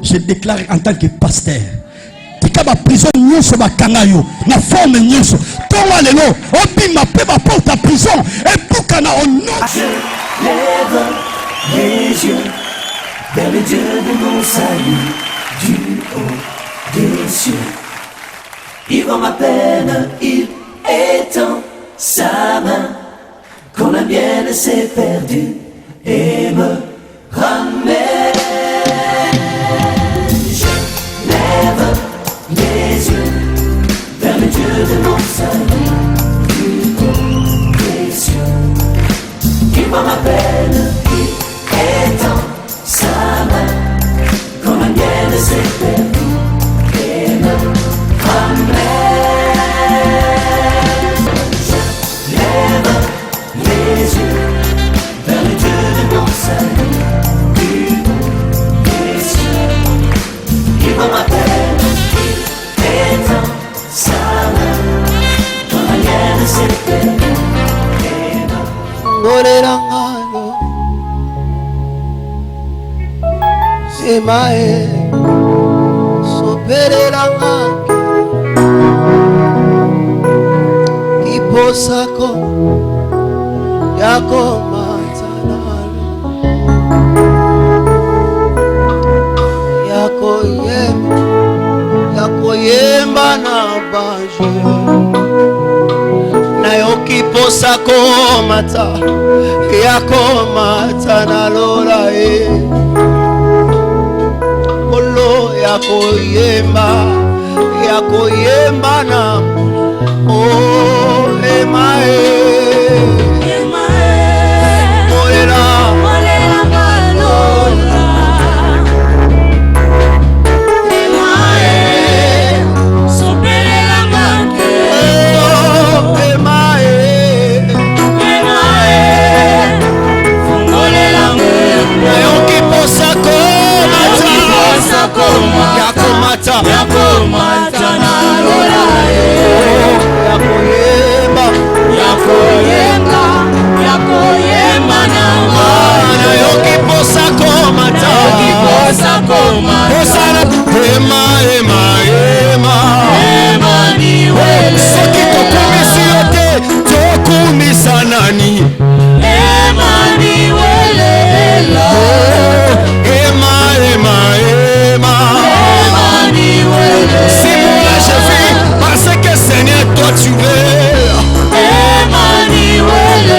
Je déclare en tant que pasteur. Tika ba prison nyonso ba kangayo na forme nyonso. Tonga lelo obima pe ba porte à prison et bukana au nom. Je lève les yeux vers le Dieu de mon salut, du haut des cieux. Il voit ma peine, il étend sa main quand la mienne s'est perdue et me ramène. Je lève les yeux vers le Dieu de mon salut, du haut des cieux. Il voit ma peine, il étend sa main quand la mienne s'est perdue et me ramène. Je lève les yeux vers le Dieu de mon salut, du haut des cieux. Il voit ma peine, il étend sa main quand la mienne s'est perdue et me Emae soperelanga kiposako yako matanalo yako yemba na baje nayo kiposako mata yako matanalo la yako yemba na oh emae yakomata na lola yakoyemba na yokiposa komata ema niwele soki tokumisi yote tokumisa nani ema niwele si moi je vis parce que Seigneur toi tu veux Emmanuel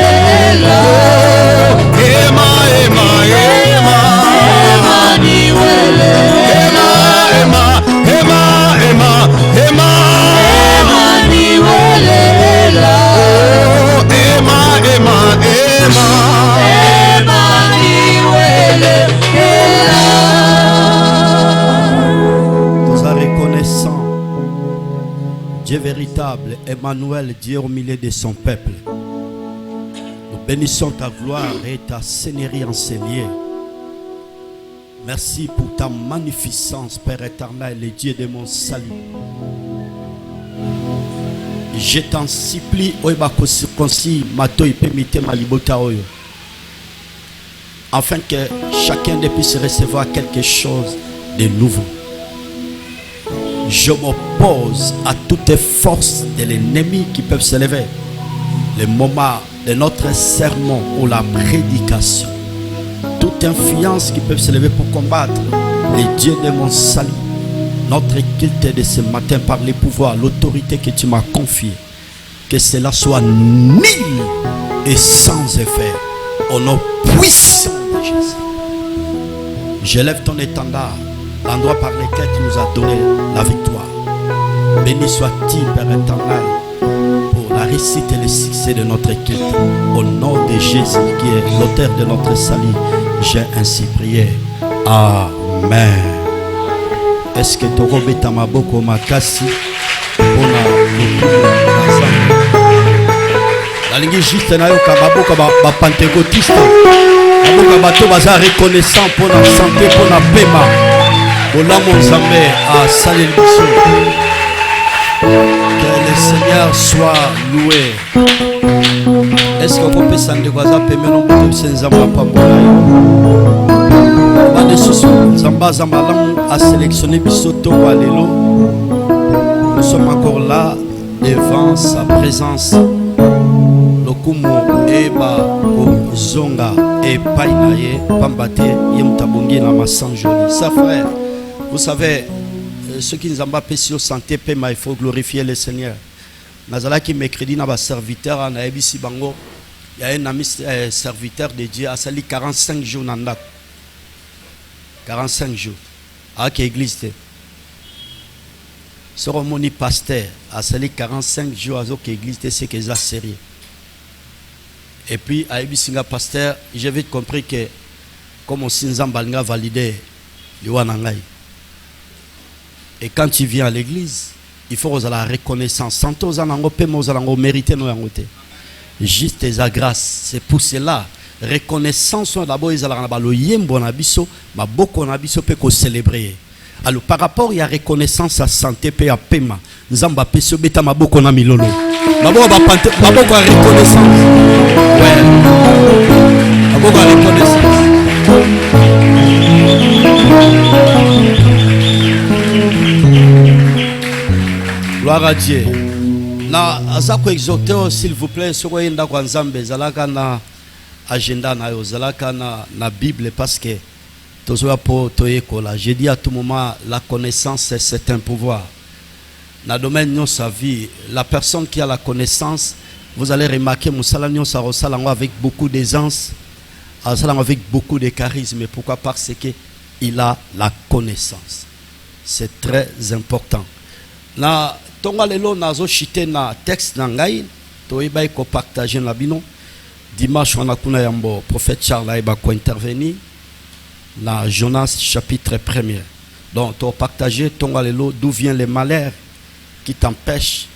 Dieu véritable, Emmanuel, Dieu au milieu de son peuple. Nous bénissons ta gloire et ta seigneurie en ces lieux. Merci pour ta magnificence, Père éternel, le Dieu de mon salut. Je t'en supplie, afin que chacun de puisse recevoir quelque chose de nouveau. Je m'oppose à toutes forces de l'ennemi qui peuvent se lever. Le moment de notre sermon ou la prédication. Toute influence qui peut se lever pour combattre les dieux de mon salut. Notre culte de ce matin par les pouvoirs, l'autorité que tu m'as confiée. Que cela soit nul et sans effet. Au nom puissant de Jésus. J'élève ton étendard. L'endroit par lequel tu nous as donné la victoire. Béni soit-il, Père éternel, pour la réussite et le succès de notre culte. Au nom de Jésus, qui est l'auteur de notre salut, j'ai ainsi prié. Amen. Est-ce que tu as ta maboko makasi pour la ligne juste na yo kababoko ba pentecôtiste. Aboka bato baza reconnaissant pour la santé, pour la paiement. Ola mon Zambé à Salé-Bissou. Que le Seigneur soit loué. Est-ce que vous pouvez s'en dégoiser à payer non plus sans avoir pas pour Zamba Zambalam a sélectionné Bisoto Walelo. Nous sommes encore là devant sa présence. Lokumo Eba Zonga et Painaye Pambate Yemtabongi na Massanjoli. Ça frère, vous savez, ceux qui nous ont pas payé santé, il faut glorifier le Seigneur. Nazala qui mercredi na ba serviteur en Abisi Bango. Il y a un ami serviteur de Dieu à sali 45 jours nanda. 45 jours. À quelle église t'es? Cérémonie pasteur à sali 45 jours à quelle église t'es, c'est que ça sérieux. Et puis à Ebisinga pasteur, j'ai vite compris que comme on s'inzambalga validé le wanangai. Et quand tu viens à l'église, il faut que la reconnaissance. Sans tous en paix, nous allons mériter nos yangote. Juste la grâce. C'est pour cela. Reconnaissance d'abord ils allons le yembo na biso, ma boko na biso peut qu'on célébrer. Alors par rapport il y a reconnaissance à santé pe à pema. Nzamba peso beta ma boko na milolo. Ma boko a reconnaissance. Ouais. Ma boko a reconnaissance. Gloire à Dieu. Na azako exhorter s'il vous plaît sur yenda kwa nzambe zalaka na agenda na yo zalaka na Bible parce que tozoya po toyekola. Je dis à tout moment la connaissance c'est un pouvoir. Dans le domaine de sa vie, la personne qui a la connaissance, vous allez remarquer Moussala Nyosa Rosalango avec beaucoup d'aisance, avec beaucoup de charisme. Pourquoi? Parce qu'il a la connaissance. C'est très important. Na tonga lelo nazo chité na texte na ngai to iba ko partager na bino dimanche on a kuna yambo prophète Charles iba ko intervenir na Jonas chapitre 1er. Donc to partager tonga lelo d'où vient le malheur qui t'empêche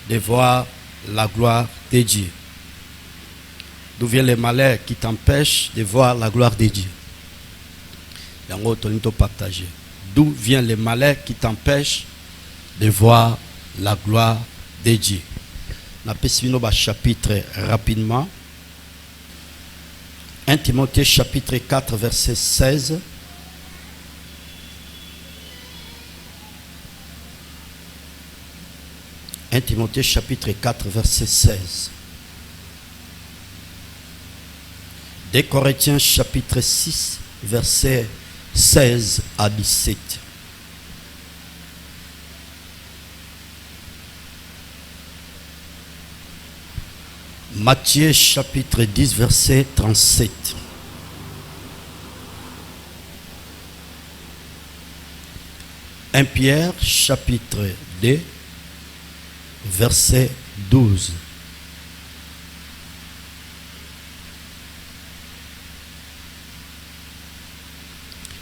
de voir la gloire de Dieu. D'où vient le malheur qui t'empêche de voir la gloire de Dieu. Yango to nito partager. D'où vient le malheur qui t'empêche de voir la gloire de Dieu. Na pesino ba chapitre rapidement. 1 Timothée chapitre 4 verset 16. « 1 Timothée chapitre 4 verset 16. 2 Corinthiens chapitre 6 verset 16 à 17. Matthieu chapitre 10 verset 37. « 1 Pierre chapitre 2 verset 12.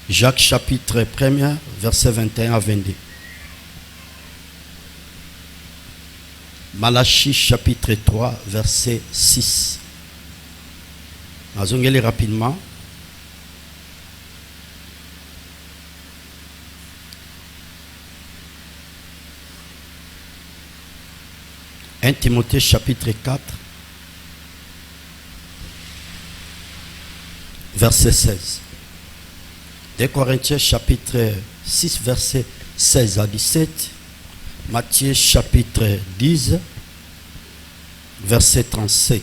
Jacques chapitre 1er verset 21 à 22. Malachie chapitre 3 verset 6. Azongeli rapidement. « 1 Timothée chapitre 4 verset 16. 2 Corinthiens chapitre 6 verset 16 à 17. Matthieu chapitre 10 verset 37.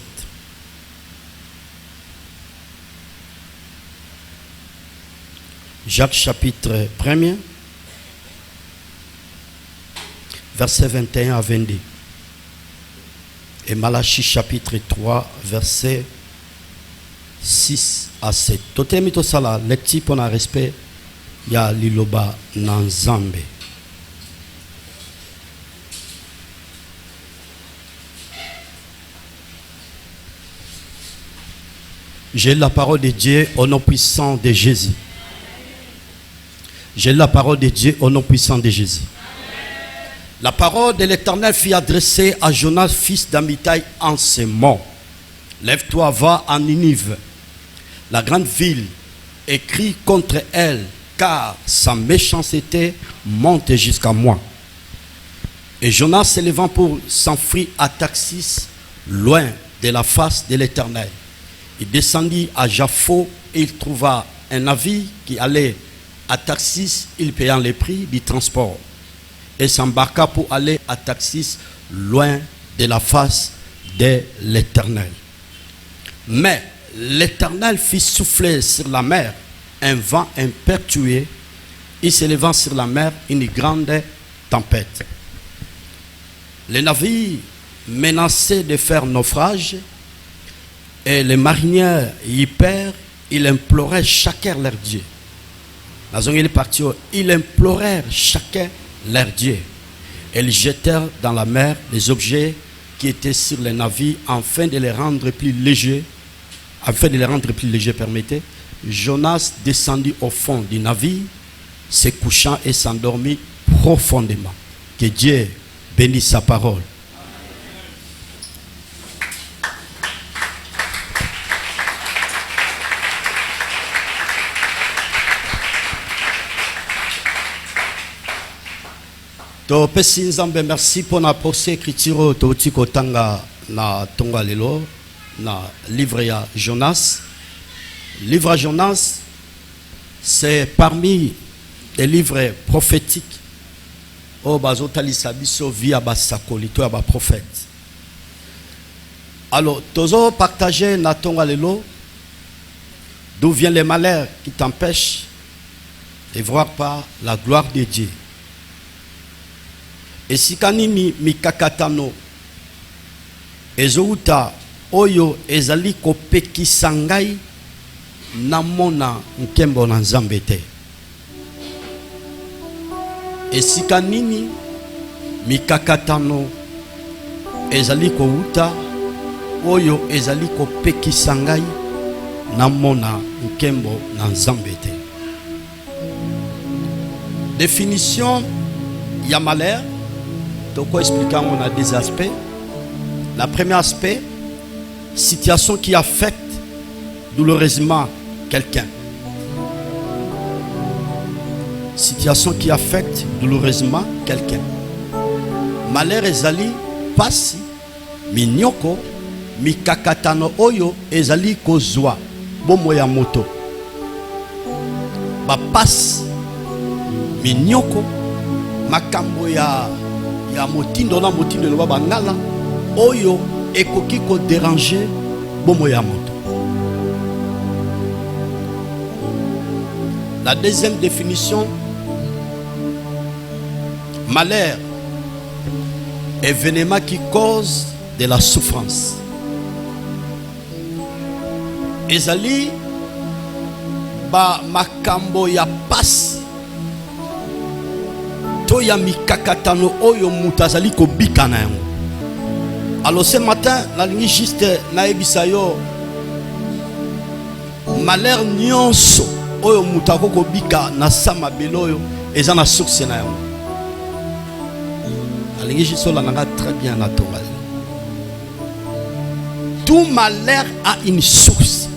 Jacques chapitre 1er verset 21 à 22. Et Malachie chapitre 3 verset 6 à 7. Totemi to sala lecti pour un respect ya liloba nanzambe. J'ai la parole de Dieu au nom puissant de Jésus. J'ai la parole de Dieu au nom puissant de Jésus. La parole de l'Éternel fut adressée à Jonas, fils d'Amitai, en ces mots. Lève-toi, va en Ninive, la grande ville, et crie contre elle, car sa méchanceté monte jusqu'à moi. Et Jonas s'élevant pour s'enfuir à Taxis, loin de la face de l'Éternel. Il descendit à Jaffo et il trouva un navire qui allait à Taxis, il payait les prix du transport. Et s'embarqua pour aller à Taxis, loin de la face de l'Éternel. Mais l'Éternel fit souffler sur la mer un vent impétueux, et s'élevant sur la mer une grande tempête. Le navire menaçait de faire naufrage, et les mariniers y perdent, ils imploraient chacun leur Dieu. Ils implorèrent chacun leur Dieu. Et ils jetèrent dans la mer les objets qui étaient sur les navires afin de les rendre plus légers. Permettez. Jonas descendit au fond du navire, se couchant et s'endormit profondément. Que Dieu bénisse sa parole. Merci pour la procès écriture tanga na tonga lelo na livre ya Jonas. Livre à Jonas, c'est parmi les livres prophétiques au bazotali sabiso via basakolito ya ba prophète. Alors, tozo partager na tonga lelo d'où vient les malheurs qui t'empêchent de voir par la gloire de Dieu. Et si kanini mikakatano ezouta oyo ezali kopekisa ngai namona nkembo na Nzambe te. Esika nini mikakatano ezali kouta oyo ezali kopekisa ngai namona nkembo na Nzambe te. Définition ya malheur. Donc, expliquer, on a des aspects. Le premier aspect, situation qui affecte douloureusement quelqu'un. Situation qui affecte douloureusement quelqu'un. Malheur ezali pasi minyoko mikakatano oyo ezali kozwa bomo ya moto. Ba pasi minyoko makambo ya motindo na motindo no bangala oyo ekoki ko déranger bomo ya moto. La deuxième définition, malheur, événement qui cause de la souffrance. Ezali ba makambo ya pasi to ya mikakatano oyo mutazali ko bikana yango. Alors ce matin nalingi juste na ebisa yo malheur nyonso oyo mutako ko bika na sama beloyo eza na source na yango. Nalingi juste la nanga très bien na tonga. Tout malheur a une source.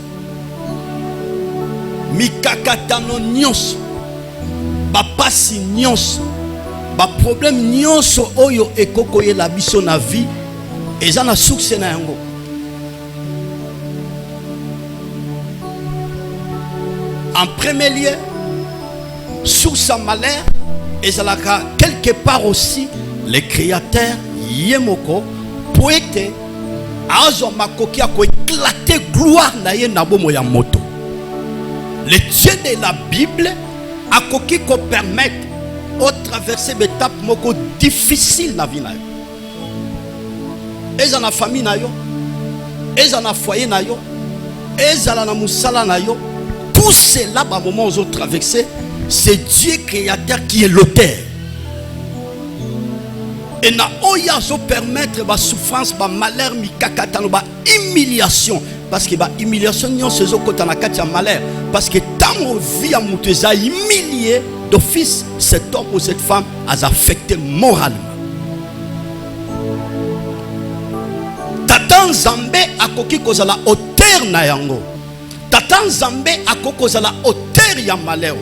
Mikakatano nyonso ba pasi nyonso ba problème nyonso oyo ekokoye la biso na vie eza na source na yango. En premier lieu, source à malheur ezalaka quelque part aussi le créateur yemoko poète azo makoki ko éclater gloire na ye na bomo ya moto. Le Dieu de la Bible a koki ko permettre au traverser des étapes moko difficile na vie na yo. Eza na famille na yo, eza na foyer na yo, eza na musala na yo, tout cela ba moment où on traverser, c'est Dieu créateur qui est l'auteur. Et na oya zo permettre ba souffrance, ba malheur, mikakatano, ba humiliation. Parce que ba humiliation nyon se zo kota na kati ya malheur. Parce que tant vie a mouteza humilié d'office, cet homme ou cette femme a affecté moralement. Tata Nzambe akoki kozala auteur na yango. Tata Nzambe akoki kozala auteur ya malheur.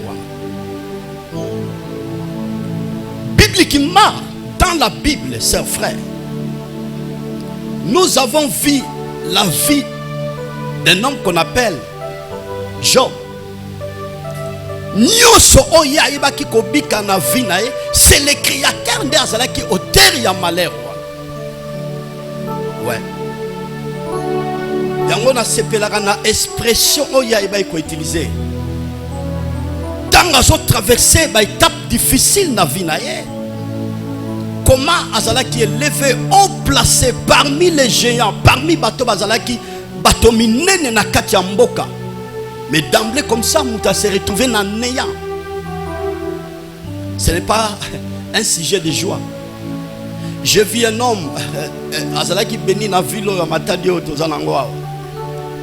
Bibliquement, dans la Bible, chers frères, nous avons vu la vie d'un homme qu'on appelle Job. Nyoso oya ibaki kobika na vie na ye, c'est le créateur nde azalaki auteur ya malheur. Ouais. Yango na sepelaka na expression oya ibaki ko utiliser. Tant azo traverser ba étape difficile na vie na ye. Comment azalaki élevé, haut placé parmi les géants, parmi bato bazalaki bato minene na kati ya mboka. Mais d'emblée comme ça, Mouta s'est retrouvé dans le néant. Ce n'est pas un sujet de joie. Je vis un homme, Azalaki béni na ville à Matadio, Tozanangwa.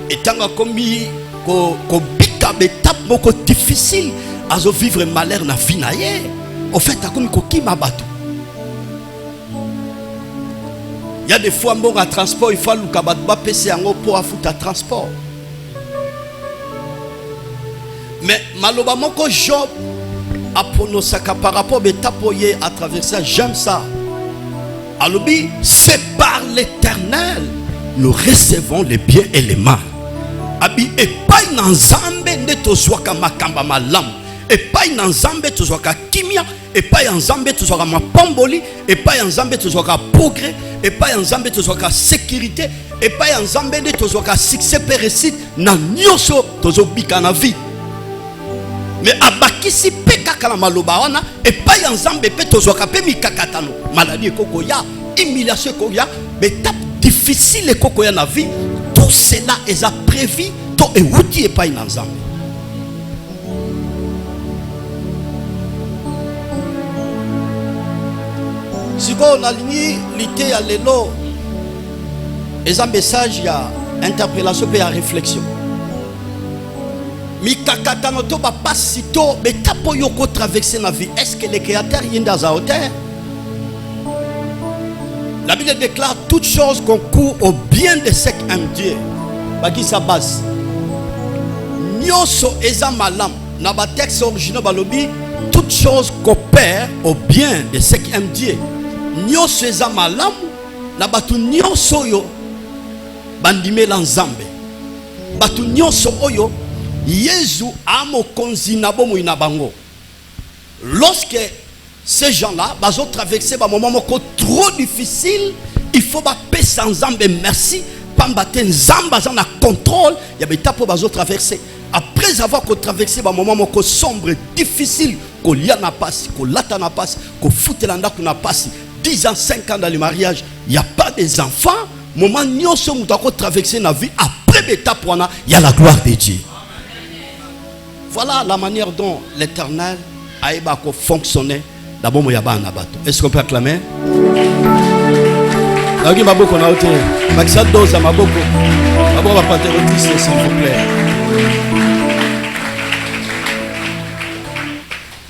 Et tant que bika betap beaucoup difficile, azo vivre malheur na vie na ye. En fait, comme koki mabatu. Il y a des fois bon à transport, il faut que batba pese yango pour afouta transport. Mais maloba moko Job a prononcé par rapport à tapoyer à travers ça, j'aime ça. Alobi, c'est par l'Éternel nous recevons les biens et les mal. Abi et pas dans Zambé ne tozwaka makamba malam. Et pas dans Zambé tozwaka kimia. Et pas en Zambé tozwaka mapamboli. Et pas en Zambé tozwaka progrès. Et pas en Zambé tozwaka sécurité. Et pas en Zambé ne tozwaka succès pérécite. Na nyoso tozobika na vie. Mais abakisi peka kala maloba wana et pas ensemble pe tozwaka pe mikakatano maladie kokoya humiliation kokoya étape difficile kokoya na vie, tout cela est prévu to e wuti e pas ensemble. Si on a ligne l'ité ya lelo et un message ya interpellation pe ya réflexion. Mikakatano to ba pasito mais tapo yoko traverser la vie. Est-ce que le créateur y est dans la hauteur? La Bible déclare toutes choses concourent au bien de ceux qui aiment Dieu. Baki sa base. Nyoso eza malam. Na ba texte original balobi toutes choses coopèrent au bien de ceux qui aiment Dieu. Nyoso eza malam. Na batu nyoso yo bandime la nzambe. Batu nyoso oyo Yesu a mokonzi na bomo ina bango. Lorsque ces gens-là ont traversé un moment trop difficile, il faut paix sans Zambé merci. Pambaten Zamba en a contrôle. Il y a des étapes pour traverser. Après avoir traversé un moment sombre, difficile, qu'on y a na passe, qu'on lata na passe, qu'on foute l'anda qu'on a passé 10 ans, 5 ans dans le mariage, il n'y a pas des enfants. Moment nous sommes traversé la vie. Après l'étape il y a la gloire de Dieu. Voilà la manière dont l'Éternel a fonctionné. Est-ce qu'on peut acclamer?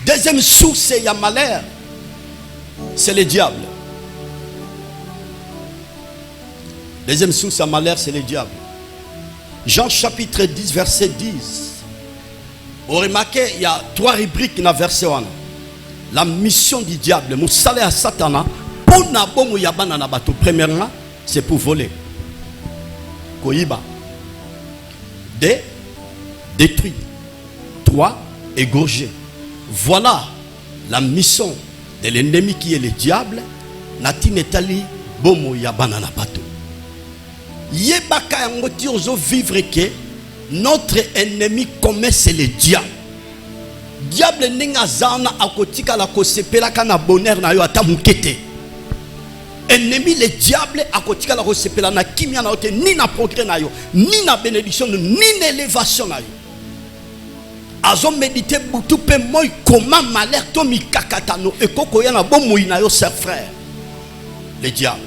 Deuxième source, il y a malheur. C'est le diable. Deuxième source, il y a malheur, c'est le diable. Jean chapitre 10, verset 10. Vous remarquez, il y a 3 rubriques dans le verset 1. La mission du diable, Moussale à Satana, pour Nabongo Yabana Nabato, premièrement, c'est pour voler. Koyiba. 2. Détruire. 3. Égorger. Voilà la mission de l'ennemi qui est le diable. Nati Netali, Bomo Yabana Nabato. Yebaka Yangoti ozo vivre que notre ennemi commun c'est le diable. Diable ninga zana akotika la kosepela kana bonheur na yo atamukete. Ennemi le diable akotika la kosepela na kimia na ote ni na progrès na yo, ni na bénédiction ni na élévation na yo. Azo méditer butu pe moy comment malheur to mikakatano e koko ya na bomoyi na yo ses frères. Le diable.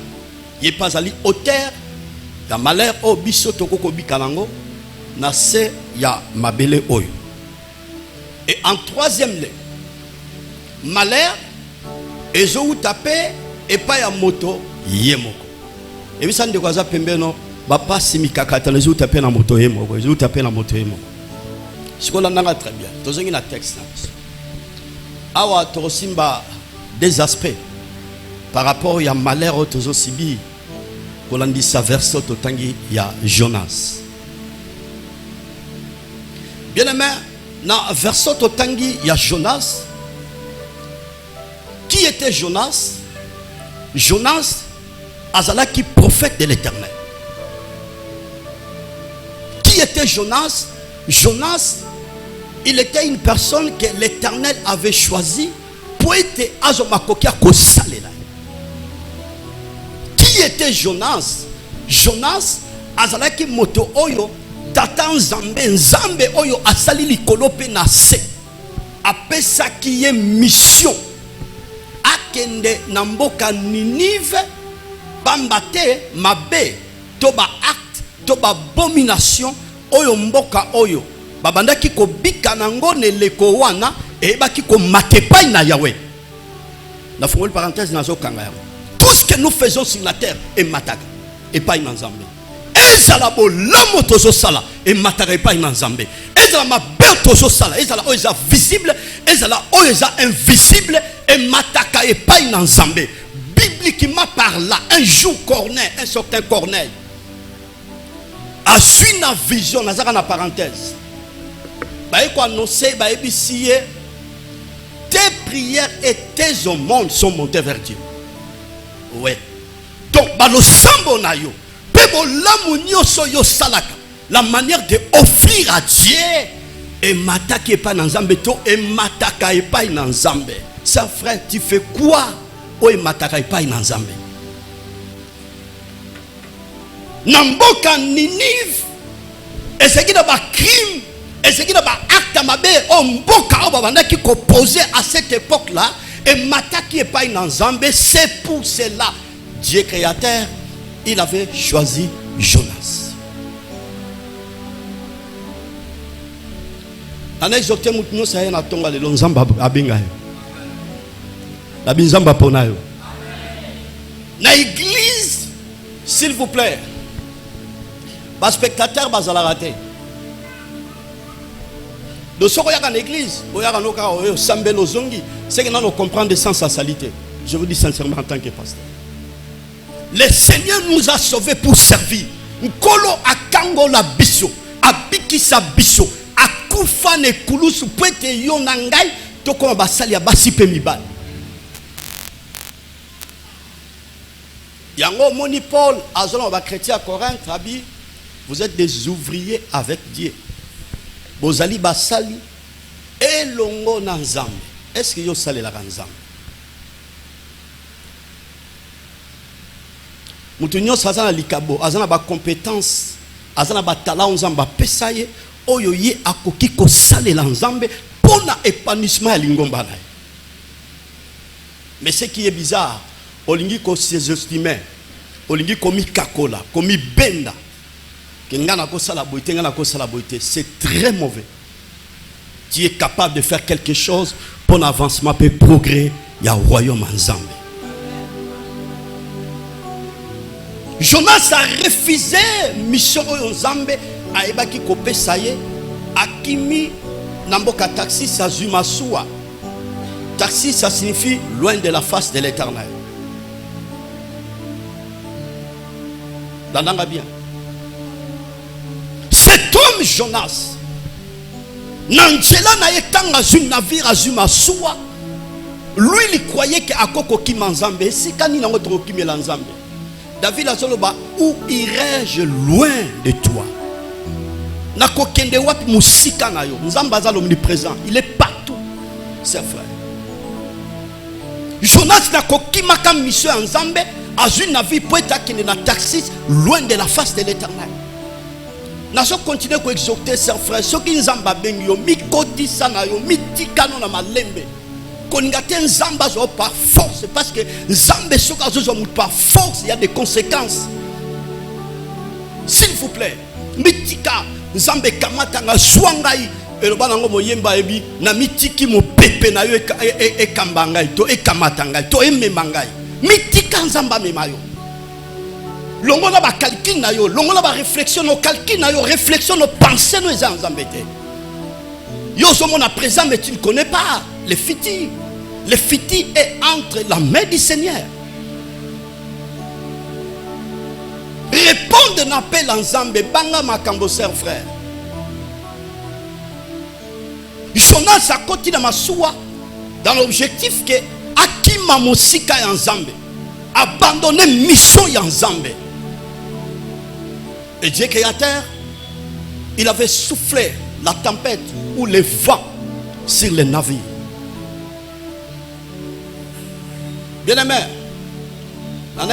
Il pas ali auteur ya malheur o biso to koko bikalango. Na se ya mabele oyo. Et en troisième lieu, malheur ezo ou tapé et pas ya moto yemoko. Et puis ça ne quoi pembeno ba pas simikakata les ou tapé na moto yemoko, ezo tapé na moto yemoko. Ce qu'on a très bien. Tozongi na texte. Awa tosimba des aspects par rapport ya malheur tozo sibi. Kolandi sa verso totangi ya Jonas. Bien aimé, Dans verset Totangi, il y a Jonas. Qui était Jonas? Jonas, Azalaki, prophète de l'Éternel. Qui était Jonas? Jonas, il était une personne que l'Éternel avait choisie pour être Azomakokia Kosalela. Qui était Jonas? Jonas, Azalaki moto oyo, tata nzambe, nzambe oyo asali likolo pe na se. Apesaki ye mission. Akende na mboka Ninive, bambate mabe, toba acte, toba abomination, oyo mboka oyo. Babandaki ko bika nango ne leko wana, e baki ko matepai na Yahweh. La fongoli parenthèse na zo kanga. Tout ce que nous faisons sur la terre est mataga. Et pas une ensemble. Ezala bo lamo tozo sala et mataga pas une ensemble. Ezala ma belle tozo sala. Ezala oza visible. Ezala oza invisible et mataka et pas une ensemble. Bibliquement par là, un jour Corneille, un certain Corneille, a su une vision. Nazara na parenthèse. Bae ko annoncer bae bisiye. Tes prières et tes aumônes sont montées vers Dieu. Ouais. Donc, le sambo na yo, pebo lamunyo so yo salaka, la manière de offrir à Dieu, et mataka et pas nanzambe to, et mataka et pas nanzambe. Ça frère, tu fais quoi? Oh, et mataka et pas nanzambe. Namboka Ninive, et c'est qui n'a pas crime, et c'est qui n'a pas acte à ma bé, oh mboka, oh qui composé à cette époque-là, et mataki et pas nanzambe, c'est pour cela. Dieu créateur, il avait choisi Jonas. Na exhorté mutuno sa na tonga le nzamba abinga yo. La binzamba pona yo. Na église, s'il vous plaît. Ba spectateur bazala raté. De ce qu'on a l'église, c'est que nous comprenons des sens à salité. Je vous dis sincèrement en tant que pasteur. Le Seigneur nous a sauvés pour servir. Nkolo akango la biso, abikisa biso, akufa ne kulusu pwete yonangai, toko basali ya basi pe mibali. Yango moni Paul, azona ba chrétien à Corinthe, abi, vous êtes des ouvriers avec Dieu. Bozali basali elongo na nzambe. Est-ce que yo sali la nzambe? Mutunyo sazana likabo, azana ba compétence, azana ba talent nzamba pesaye, oyo ye akoki ko sali la nzambe pona épanouissement ya lingomba na. Mais ce qui est bizarre, olingi ko sous-estimer, olingi ko mi kakola, ko mi benda. C'est très mauvais. Tu es capable de faire quelque chose pour l'avancement, pour le progrès. Il y a un royaume en Zambie. Jonas a refusé mission en Zambie. A ebaki kopé saye. Akimi namboka taxi sa zumasua. Taxi ça signifie loin de la face de l'Éternel. Dananga bien. Cet homme Jonas, Nangela na yetanga zum navire azuma soa. Lui il croyait que akoko ki manzambe, si kani na ngotro ki melanzambe. David azoloba, où irai-je loin de toi? Na kokende wapi musika na yo. Nzamba za l'omniprésent, il est partout. C'est vrai. Jonas na kokimaka mission nzambe, azun navire pour être kende na taxi loin de la face de l'Éternel. Nous allons continuer à exhorter ses frères. Ceux qui nous ont bengyo, mi koti sana yo, mi tikano na malembe. Koningate nzamba zo par force, parce que nzambe soka zo par force, il y a des conséquences. S'il vous plaît, mi tika nzambe kamata nga swangai, eloba nango moyemba ebi na mi tiki mo pepe na yo e kambangai to e kamata ngai to e memangai. Mi tika nzamba memayo. Longo na ba calcul na yo, longo na ba réflexion no calcul na yo, réflexion no pensée no ezan zambete. Yo sommes à présent mais tu ne connais pas le fiti. Le fiti est entre la main du Seigneur. Répondre d'un appel en Zambé, banga makambo ser frère. Jonas a continué dans Massoua dans l'objectif que Akima Mosika Yanzambe, abandonner mission Yanzambe. Et Dieu créateur, il avait soufflé la tempête ou le vent sur les navires. Bien aimé, la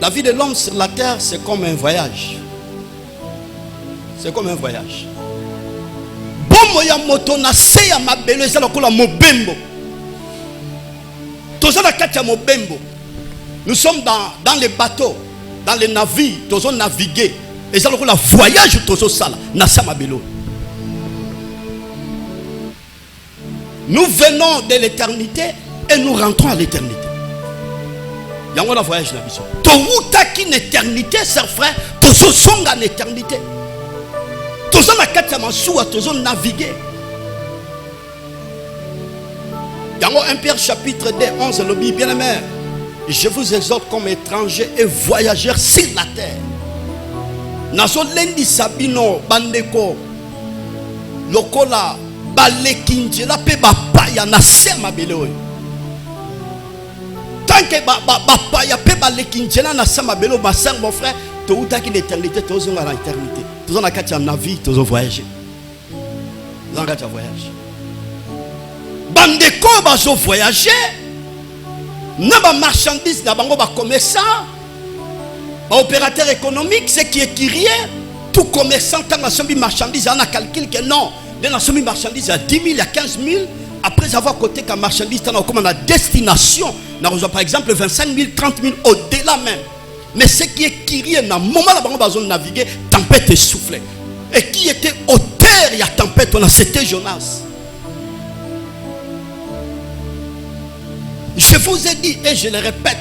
vie de l'homme sur la terre, c'est comme un voyage. C'est comme un voyage. Nous sommes dans les bateaux, dans les navires, nous avons navigué. Et ça, le voyage, nous venons de l'éternité et nous rentrons à l'éternité. Il y a un voyage dans la mission. Tu as une éternité, chers frères, tu as une éternité. Tu as navigué. Il y a 1 Pierre chapitre 2, 11, le Bible, bien aimé. Je vous exhorte comme étrangers et voyageurs sur la terre. Nazo lendi sabino bandeko lokola balekinjela pe bapaya na sema belo. Tant que bapaya pe balekinjela na sema belo, ma sœur, mon frère, tu as une éternité, tu as une éternité. Tu as une vie, tu as voyagé. Tu as voyagé. Bandeko bazo voyager. Naba marchandise na bango ba commerçant, ba opérateur économique, ce qui est kyrie, tout commerçant tant na sombi marchandise on a calcul que non, de na sombi marchandise à 10 000 à 15 000 après avoir coté ka marchandise tant comme la destination, na reçoit par exemple 25 000, 30 000 au-delà même. Mais ce qui est kyrie na moment la bango bazon naviguer, tempête soufflait. Et qui était auteur il y a tempête, on a c'était Jonas. Je vous ai dit et je le répète,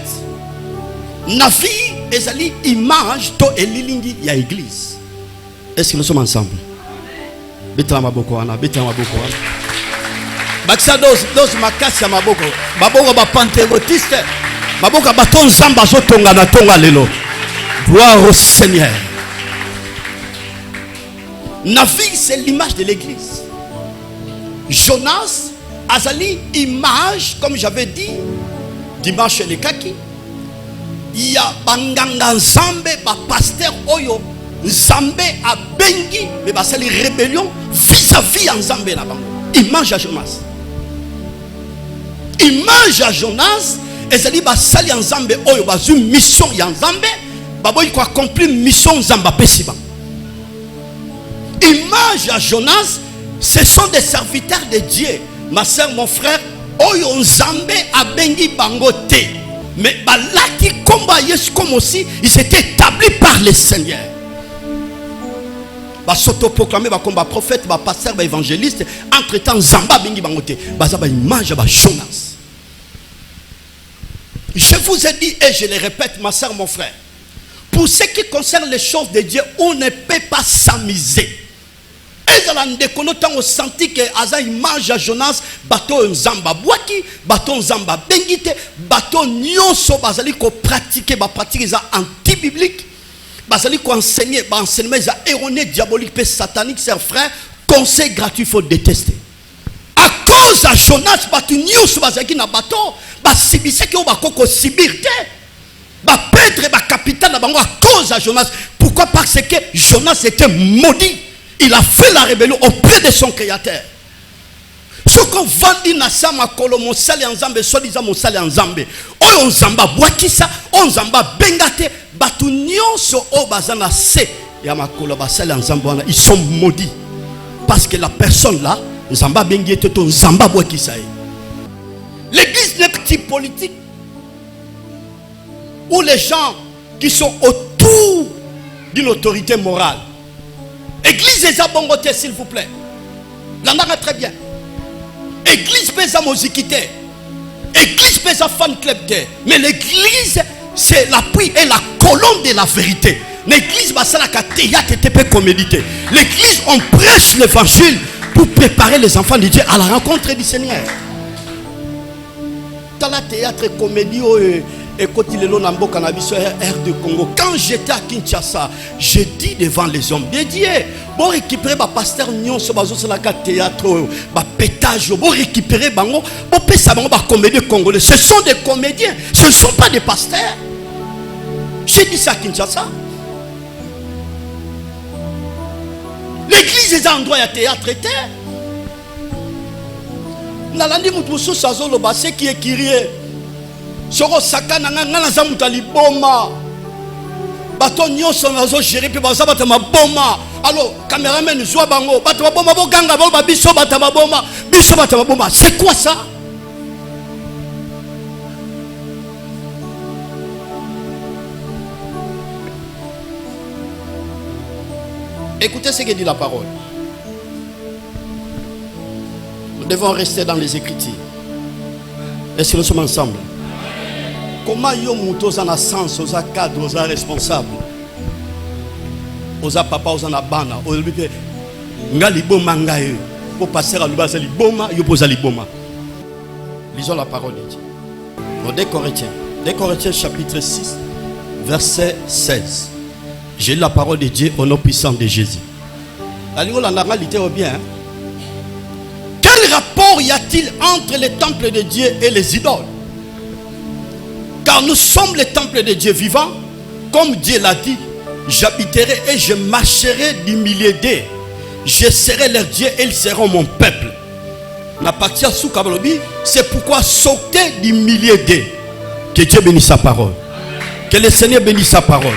Navi ezali image to elilingi ya église. Est-ce que nous sommes ensemble? Betala maboko wana, betala maboko wana. Bakisa dos makasi ya maboko. Maboko ba pentecôtiste, maboko ba ton zamba zo tonga na tonga lelo. Gloire au Seigneur. Navi c'est l'image de l'église. Jonas azali image, comme j'avais dit dimanche le kaki, il y a banganga nzambe ba pasteur oyo nzambe a bengi mais ba sali rébellion vis-à-vis nzambe na bango. Image à Jonas, image à Jonas ezali ba sali nzambe oyo ba zu mission ya nzambe ba boy ko accomplir mission nzamba pesiba. Image à Jonas, ce sont des serviteurs de Dieu. Ma soeur, mon frère, oyo nzambe abengi bango te. Mais balaki komba yes comme aussi, ils étaient établis par le Seigneur. Ba s'auto-proclamer ba komba prophète, ba pasteur, ba évangéliste, entre-temps nzamba bengi bango te. Ba za ba image ba Jonas. Je vous ai dit et je le répète, ma soeur, mon frère, pour ce qui concerne les choses de Dieu, on ne peut pas s'amuser. On senti que aza image à Jonas bateau nzamba boaki bateau nzamba bengite bateau nyonso bazali ko pratiquer ba pratique za anti-biblique bazali ko enseigner ba enseignement za erroné diabolique pe satanique, chers frères, conseil gratuit, faut détester. À cause à Jonas bateau nyonso bazali na bateau ba sibise ke ba koko sibirte ba perdre ba capitaine na bango à cause à Jonas. Pourquoi? Parce que Jonas était maudit. Il a fait la rébellion auprès de son créateur. Ce qu'on vendit na sama kolo mon sali nzambe soi-disant mon sali nzambe. Oyo nzamba boakisa, on nzamba bengate, batu nyonso o bazana se ya makolo basali nzamba wana, ils sont maudits parce que la personne là nzamba bengete to nzamba boakisa. L'église n'est pas type politique où les gens qui sont autour d'une autorité morale. Église des abongotés, s'il vous plaît. L'anara très bien. Église pesa mozikité. Église pesa fan club. Mais l'église, c'est l'appui et la colonne de la vérité. L'église, c'est la théâtre et comédité. L'église, on prêche l'évangile pour préparer les enfants de Dieu à la rencontre du Seigneur. Dans la théâtre et comédie, Écoute, il est là, R de Congo. Quand j'étais à Kinshasa, j'ai dit devant les hommes dédiés, bon récupérer ma pasteur Nyon sur bazo sur la théâtre, ma pétage, bon récupérer bango, bon pesa bango ba comédien congolais. Ce sont des comédiens, ce ne sont pas des pasteurs. J'ai dit ça à Kinshasa. L'église est un endroit à théâtre était. Nalandi mutuso sazo lo basse qui est kirié. Soko sakana ngana za mutali boma. Bato nyonso nazo gérer pe baza bata maboma. Alors caméraman zwa bango bata maboma bo ganga bo biso bata maboma. Biso bata maboma. C'est quoi ça? Écoutez ce que dit la parole. Nous devons rester dans les Écritures. Est-ce que nous sommes ensemble? Comment yo mutos en sens, aux cadres, aux responsables, aux papa, aux bana, aux ngaliboma ngaye, au passer à l'ubasa liboma, yo posa liboma. Lisons la parole de Dieu. Dans 2 Corinthiens chapitre 6, verset 16. J'ai lu la parole de Dieu au nom puissant de Jésus. Bien. Quel rapport y a-t-il entre les temples de Dieu et les idoles? Car nous sommes les temples de Dieu vivant, comme Dieu l'a dit. J'habiterai et je marcherai du milieu d'eux. Je serai leur Dieu et ils seront mon peuple. C'est pourquoi sortez du milieu d'eux. Que Dieu bénisse sa parole. Que le Seigneur bénisse sa parole.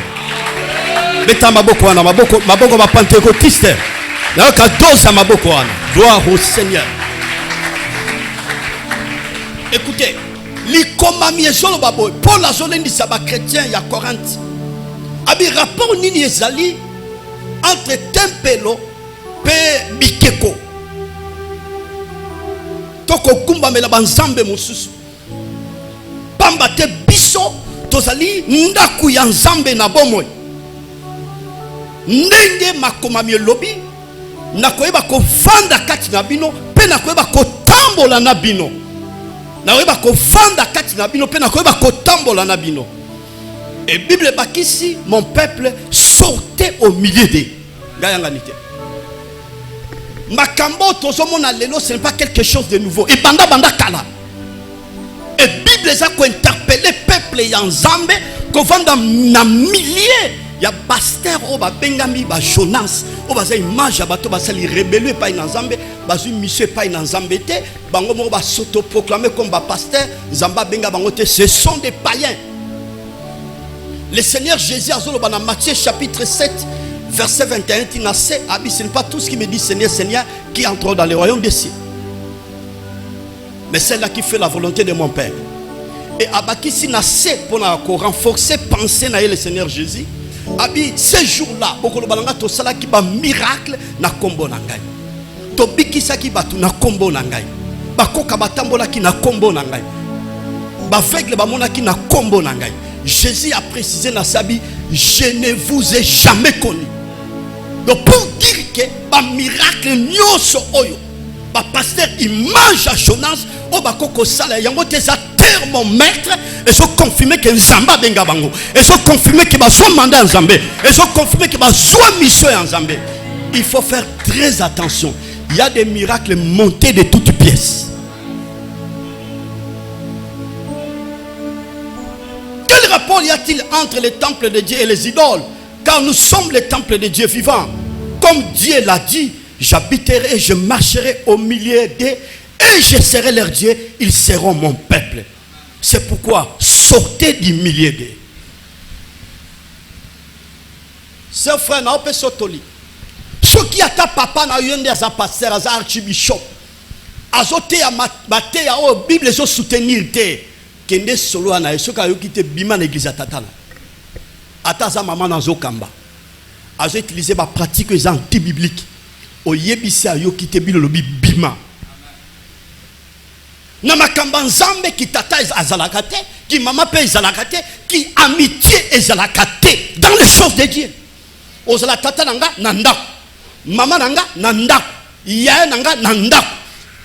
Maboko ma pentecôtiste. Gloire au Seigneur. Écoutez, Paul a zonné des chrétiens il y a Corinthe. Abi rapport nini ezali entre tempelo pe bikeko. Toko kumba mela banzambe mususu. Pamba te biso tozali ndaku ya nzambe na bomoi. Ndenge makomami lobi nakoyeba ko vanda kati na bino pe nakoyeba ko tambola na bino. Nakoyeba ko vanda kati na bino pe nakoyeba ko tambola na bino. Et Bible bakisi mon peuple sortait au milieu d'eux. Gayanganité. Makambo tozomona lelo ce n'est pas quelque chose de nouveau. Et banda kala. Et Bible ça ko interpeller peuple ya nzambe ko vanda na milliers. Il y a pasteur au bengami ba Jonas au baza image bato basali rebelle pa inazambe bazu mission pa inazambe te bango mo ba s'auto proclamer comme ba pasteur zamba benga bango te. Ce sont des païens. Le Seigneur Jésus azolo dans Matthieu chapitre 7 verset 21 tinase abi ce n'est pas tout ce qui me dit Seigneur Seigneur qui entre dans le royaume des cieux, mais celle-là qui fait la volonté de mon Père. Et abaki si nase pour renforcer penser na le Seigneur Jésus. Abi ce jour-là bokolo balanga to sala ki ba miracle na kombo na ngai to bikisa ki batu na kombo na ngai bakoka batambola ki na kombo na ngai ba aveugle ba mona ki na kombo na ngai. Jésus a précisé na sabi je ne vous ai jamais connu. Donc pour dire que ba miracle nyoso oyo ba pasteur image à Jonas o bakoko sala yango teza thermomètre et je confirme que Nzamba benga bango et je confirme que ba son mandat Nzambe et je confirme que ba soit mission Nzambe. Il faut faire très attention. Il y a des miracles montés de toutes pièces. Quel rapport y a-t-il entre les temples de Dieu et les idoles? Car nous sommes les temples de Dieu vivant. Comme Dieu l'a dit, j'habiterai et je marcherai au milieu d'eux et je serai leur Dieu, ils seront mon peuple. C'est pourquoi sortez du milieu d'eux. C'est frère, n'a pas sotoli. Ce qui a ta papa n'a eu un des pasteur, un archibishop. Azote a maté à la Bible, so soutenir te. Kende solo ana eso ka yo kite bima na église tatana. Ataza maman na zo kamba. Azo utiliser ba pratique les anti-bibliques. Oyebisi ayo kite bilo lobi bima. Na makamba nzambe ki tata azalaka te, ki mama pe ezalaka te, ki amitié ezalaka te dans les choses de Dieu. Ozala tata nanga nanda. Maman nanga nanda. Ya nanga nanda.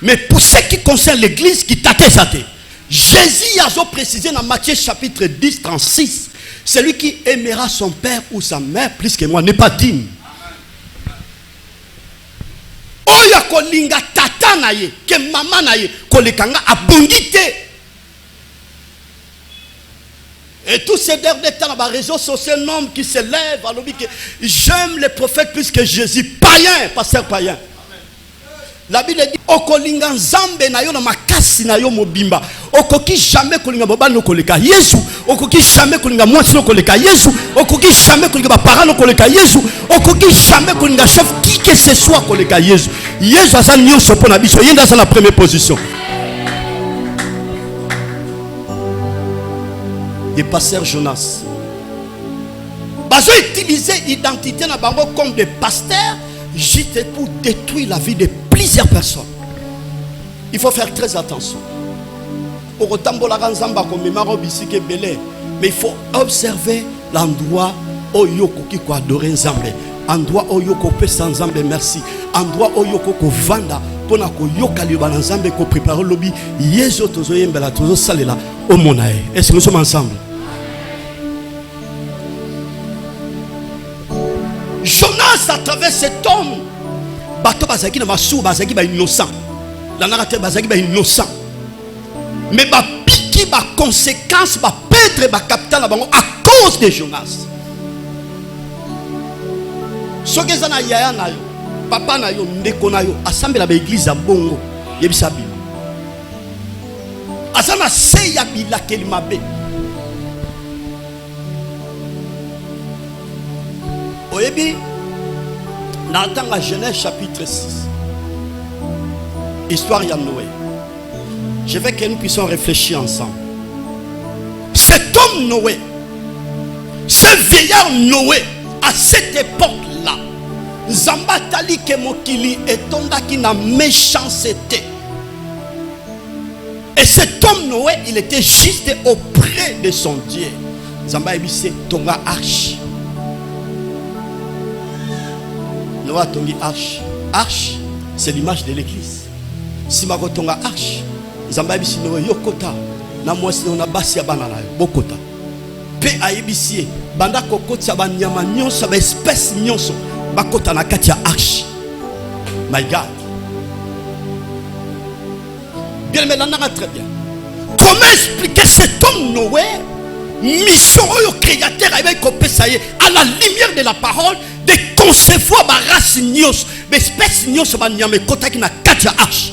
Mais pour ce qui concerne l'église qui tata zate. Jésus a précisé dans Matthieu chapitre 10, 36. Celui qui aimera son père ou sa mère plus que moi n'est pas digne. Oya kolinga tata na ye, ke mama na ye, kolekanga abondite. Et tous ces derniers temps, dans les réseaux sociaux, un homme qui se lève à l'objet que j'aime les prophètes plus que Jésus. Païen, pasteur païen. La Bible dit okolinga nzambe na yo na makasi na yo mobimba. Okoki jamais kolinga baba no koleka Yesu. Okoki jamais kolinga mwasi no koleka Yesu. Okoki jamais kolinga ba parents no koleka Yesu. Okoki jamais kolinga chef qui que ce soit koleka Yesu. Yesu asa nyonso pona biso. Yenda sa la première position. Et pasteur Jonas. Bazo utiliser identité na bango comme des pasteurs juste pour détruire la vie de plusieurs personnes. Il faut faire très attention. Mais il faut observer l'endroit où yoko qui ko adorer Nzambe, endroit où yoko pesa Nzambe merci, endroit où yoko ko vanda pona ko yoka liba Nzambe ko préparer lobby yezo tozo yembela tozo salela au monae. Est-ce que nous sommes ensemble? Jonas à travers cet homme bato bazaki na masu bazaki ba innocent la narrateur bazaki ba innocent mais ba piki ba conséquence ba perdre ba capital na bango à cause de Jonas. Soki za na yaya na yo papa na yo ndeko na yo assemble ba église bongo yebisa bi asana se ya bila kelimabe oyebi. Dans la Genèse chapitre 6, histoire de Noé. Je veux que nous puissions réfléchir ensemble. Cet homme Noé, ce vieillard Noé, à cette époque-là, Zambatali Kemokili et Tondaki na méchanceté. Et cet homme Noé, il était juste auprès de son Dieu. Zamba ebise tonga arche. Noah tongi arche. Arche, c'est l'image de l'église. Si ma tonga arche, Zamba ebisi Noé yokota. Na mwasi na basi ya banana bokota. Pe aibisi banda kokoti ya banyama nyonso ba espèce nyonso bakota na kati ya arche. My God. Bien mais là très bien. Comment expliquer cet homme Noé? Mission au créateur avec à la lumière de la parole de concevoir ma race nyos, espèce nyos ba nyame kota ki na kati ya arche.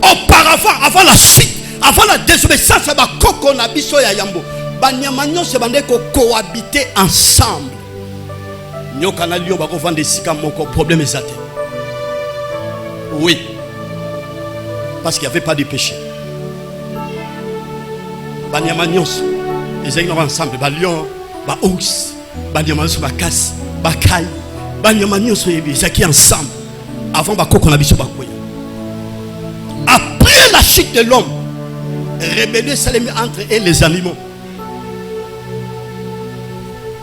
Auparavant, avant la chute, avant la désobéissance, ba koko na biso ya yambo, ba nyama nyos ba ndeko cohabiter ensemble. Nyoka na lio ba ko vendre sika moko problème ezate. Oui. Parce qu'il n'y avait pas de péché. Banyama nyonso ezali na ensemble ba lion ba ours banyama nyonso ba kasi ba kai banyama nyonso ezaki ensemble avant ba koko na biso ba koya. Après la chute de l'homme, rébellion s'est mise entre eux les animaux.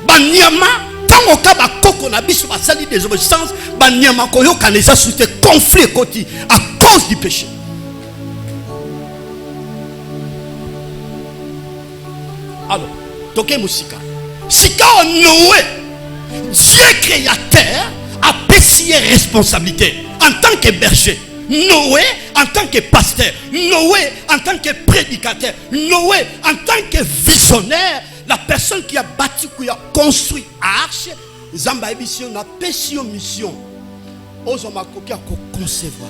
Banyama tango ka ba koko na biso ba sali des obéissances banyama koyo kaneza sous conflit koti à cause du péché. Alors, toke musika. Sika Noé, Dieu créateur a payé responsabilité en tant que berger. Noé en tant que pasteur. Noé en tant que prédicateur. Noé en tant que visionnaire. La personne qui a bâti, qui a construit arche. Zamba mission na pétion mission. Ozoma koki a concevoir,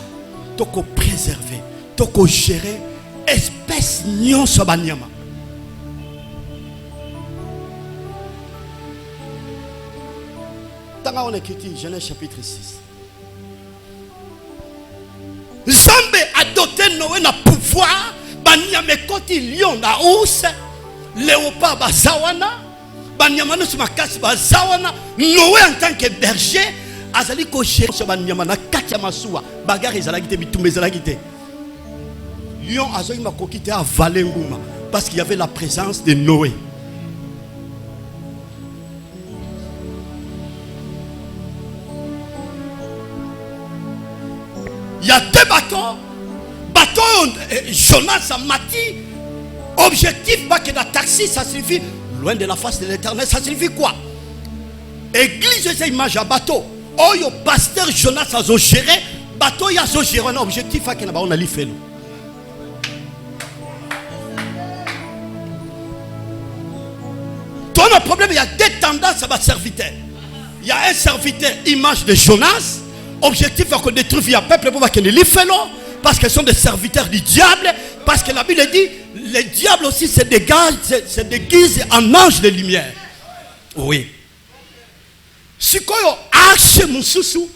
toko préserver, toko gérer espèce nyon sobanyama. Dans on écrit Genèse chapitre 6. Zambé a doté Noé na pouvoir, banyame koti lion na ours, léopard bazawana, banyama no makasi bazawana, Noé en tant que berger, azali ko chercher banyama na kati ya masuwa, bagarre ezalaki te bitumba ezalaki te. Lion azoyi makoki te avaler nguma parce qu'il y avait la présence de Noé. Il y a 2 bateaux. Bateau Jonas a mati. Objectif, pas que la taxi, ça signifie loin de la face de l'éternel. Ça signifie quoi? Église, c'est image à bateau. Oh, le pasteur Jonas a géré. Bateau, il a géré un objectif. On a fait. Ton problème, il y a 2 tendances à ma serviteur. Il y a un serviteur, image de Jonas. Objectif, il faut qu'on détruise le peuple pour qu'il les fait. Parce qu'ils sont des serviteurs du diable. Parce que la Bible dit, les diables aussi se déguisent en ange de lumière. Oui. Si quoi arche mususu,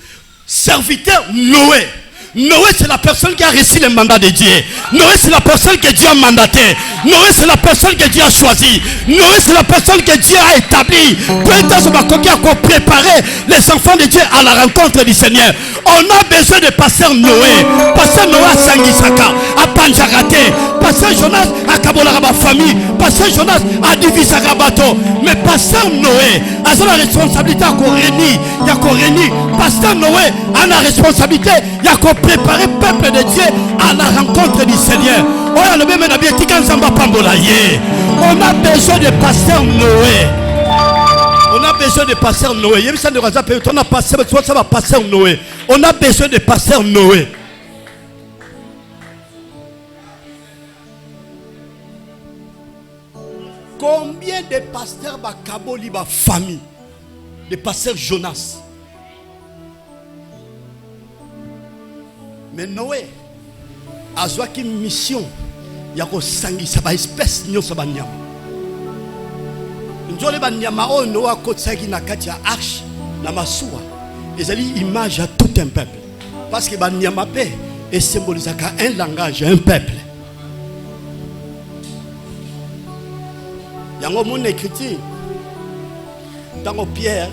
serviteur Noé. Noé, c'est la personne qui a reçu le mandat de Dieu. Noé, c'est la personne que Dieu a mandaté. Noé, c'est la personne que Dieu a choisi. Noé, c'est la personne que Dieu a établie. Qui a préparé les enfants de Dieu à la rencontre du Seigneur. On a besoin de pasteur Noé. Pasteur Noé à Sangisaka, à Panjarate. Pasteur Jonas à Kabolaraba famille. Pasteur Jonas à Divisaka bateau. Mais pasteur Noé a la responsabilité à Koréni. Il y a Koréni. Pasteur Noé a la responsabilité. Il y a préparer le peuple de Dieu à la rencontre du Seigneur. On a besoin de pasteur Noé. On a besoin de pasteur Noé. On a pasteur Noé. On a besoin de pasteur Noé. Combien de pasteurs Bakaboli ba famille? De pasteurs Jonas. Mais Noé a une mission. Il y a une espèce de nyama. Njole ba nyama o Noé a kotsaki na kati ya arche na masuwa. Ezali image à tout un peuple. Parce que ba nyama pe et symbolise un langage, un peuple. Yango mon écriture dans Pierre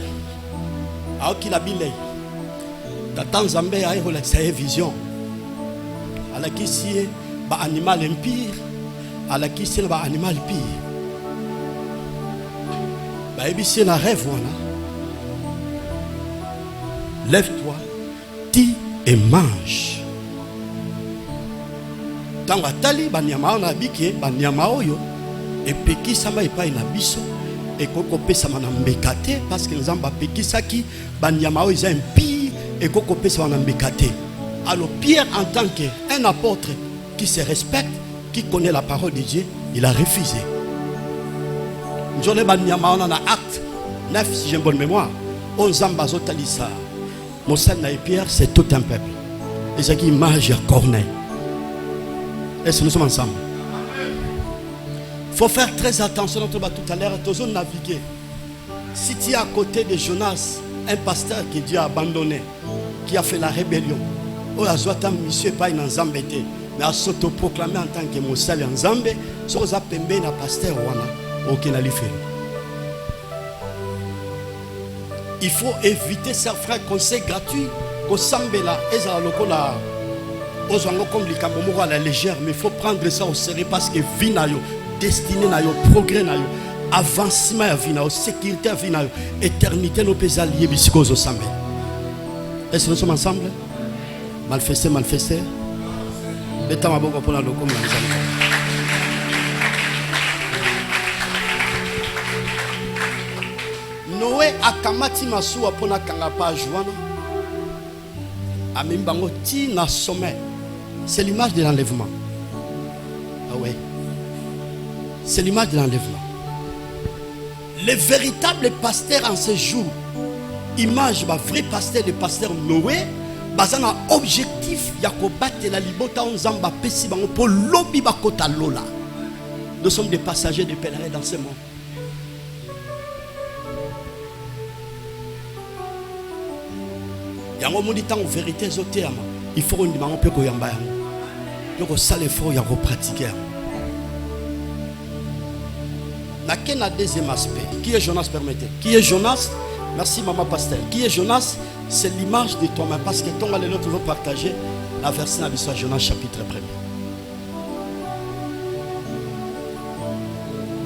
a okila bilei. Tata Nzambe a relaxé sa vision. À la qui c'est un animal impire, à la qui c'est un animal pire. Bah, et c'est un rêve, voilà. Lève-toi, dis et mange. Dans la tali, banyama on a biqué, banyama oyo, et peki sama et pas une abisso, et koko pe sama na mbekate, parce que nous avons peki saki, banyama oyo ils impire, et koko pe sama na mbekate. Alors Pierre, en tant qu'un apôtre qui se respecte, qui connaît la parole de Dieu, il a refusé. On a acte 9, si j'ai une bonne mémoire. On zambazo talisa. Moussa et Pierre, c'est tout un peuple. Et c'est qui image à Corneille. Est-ce que nous sommes ensemble? Il faut faire très attention. Tout à l'heure, tous on naviguer. Si tu es à côté de Jonas, un pasteur que Dieu a abandonné, qui a fait la rébellion, oh, Azwata monsieur pas une Nzambe, mais à s'autoproclamer en tant que Moussa en Nzambe, so za pembe na pasteur wana, aucun ali fait. Il faut éviter ces frères conseils gratuits, qu'on s'embella, et ça lokola, aux angles comme les camomoro à la légère, mais il faut prendre ça au sérieux parce que vie na yo, destinée na yo, progrès na yo, avancement à vie na yo, sécurité à vie na yo, éternité nos pays alliés bisikos au sambe. Est-ce que nous sommes ensemble? Malfesté, malfesté. Beta maboko pour la loco. Noé akamati masuwa pona kangapa juana. Amimbango ti na sommet. C'est l'image de l'enlèvement. Ah ouais. C'est l'image de l'enlèvement. Le véritable pasteur en ce jour, image ma vrai pasteur, le pasteur Noé, bazana objectif ya ko battre la libota onzamba pesi bango pour lobi bakota lola. Nous sommes des passagers, des pèlerins dans ce monde. Yango modi tant en vérité zoteama, il faut qu'on demande peu ko yamba yango. Yo ko sale fort ya ko pratiquer. Na ken deuxième aspect. Qui est Jonas, permettez? Qui est Jonas? Merci maman pasteur. Qui est Jonas? C'est l'image de toi-même. Parce que ton allez l'autre va partager la version à l'histoire Jonas chapitre 1er.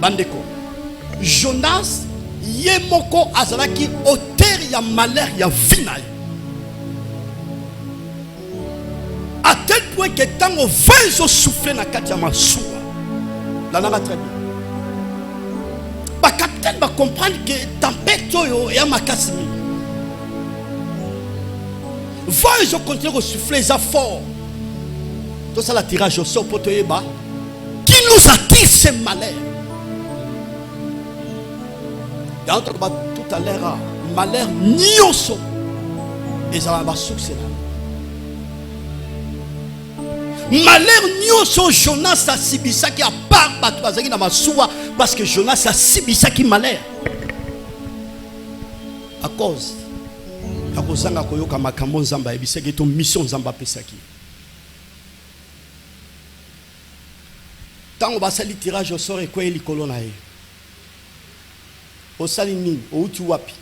Bandeko. Jonas yemoko azalaki auteur ya malheur ya vinaï. point que tant au vent souffler na kati ya masuwa. Là na très bien. Ba capitaine va comprendre que tempête yo ya makasi. Vent ils continue de souffler ça fort. Tout ça la tirage au sort pour te yeba. Qui nous attire ce malheur? Dans tout à l'heure malheur nyoso. Et ça va succès là. Malheur nyoso Jonas a sibisa qui a part bato bazaki na masuwa parce que Jonas a sibisa qui malheur. À cause ya kozanga koyoka makambo nzamba ebiseki to mission nzamba pesaki. Tango basali tirage au sort ekwe likolo na ye. Osali nini outi wapi?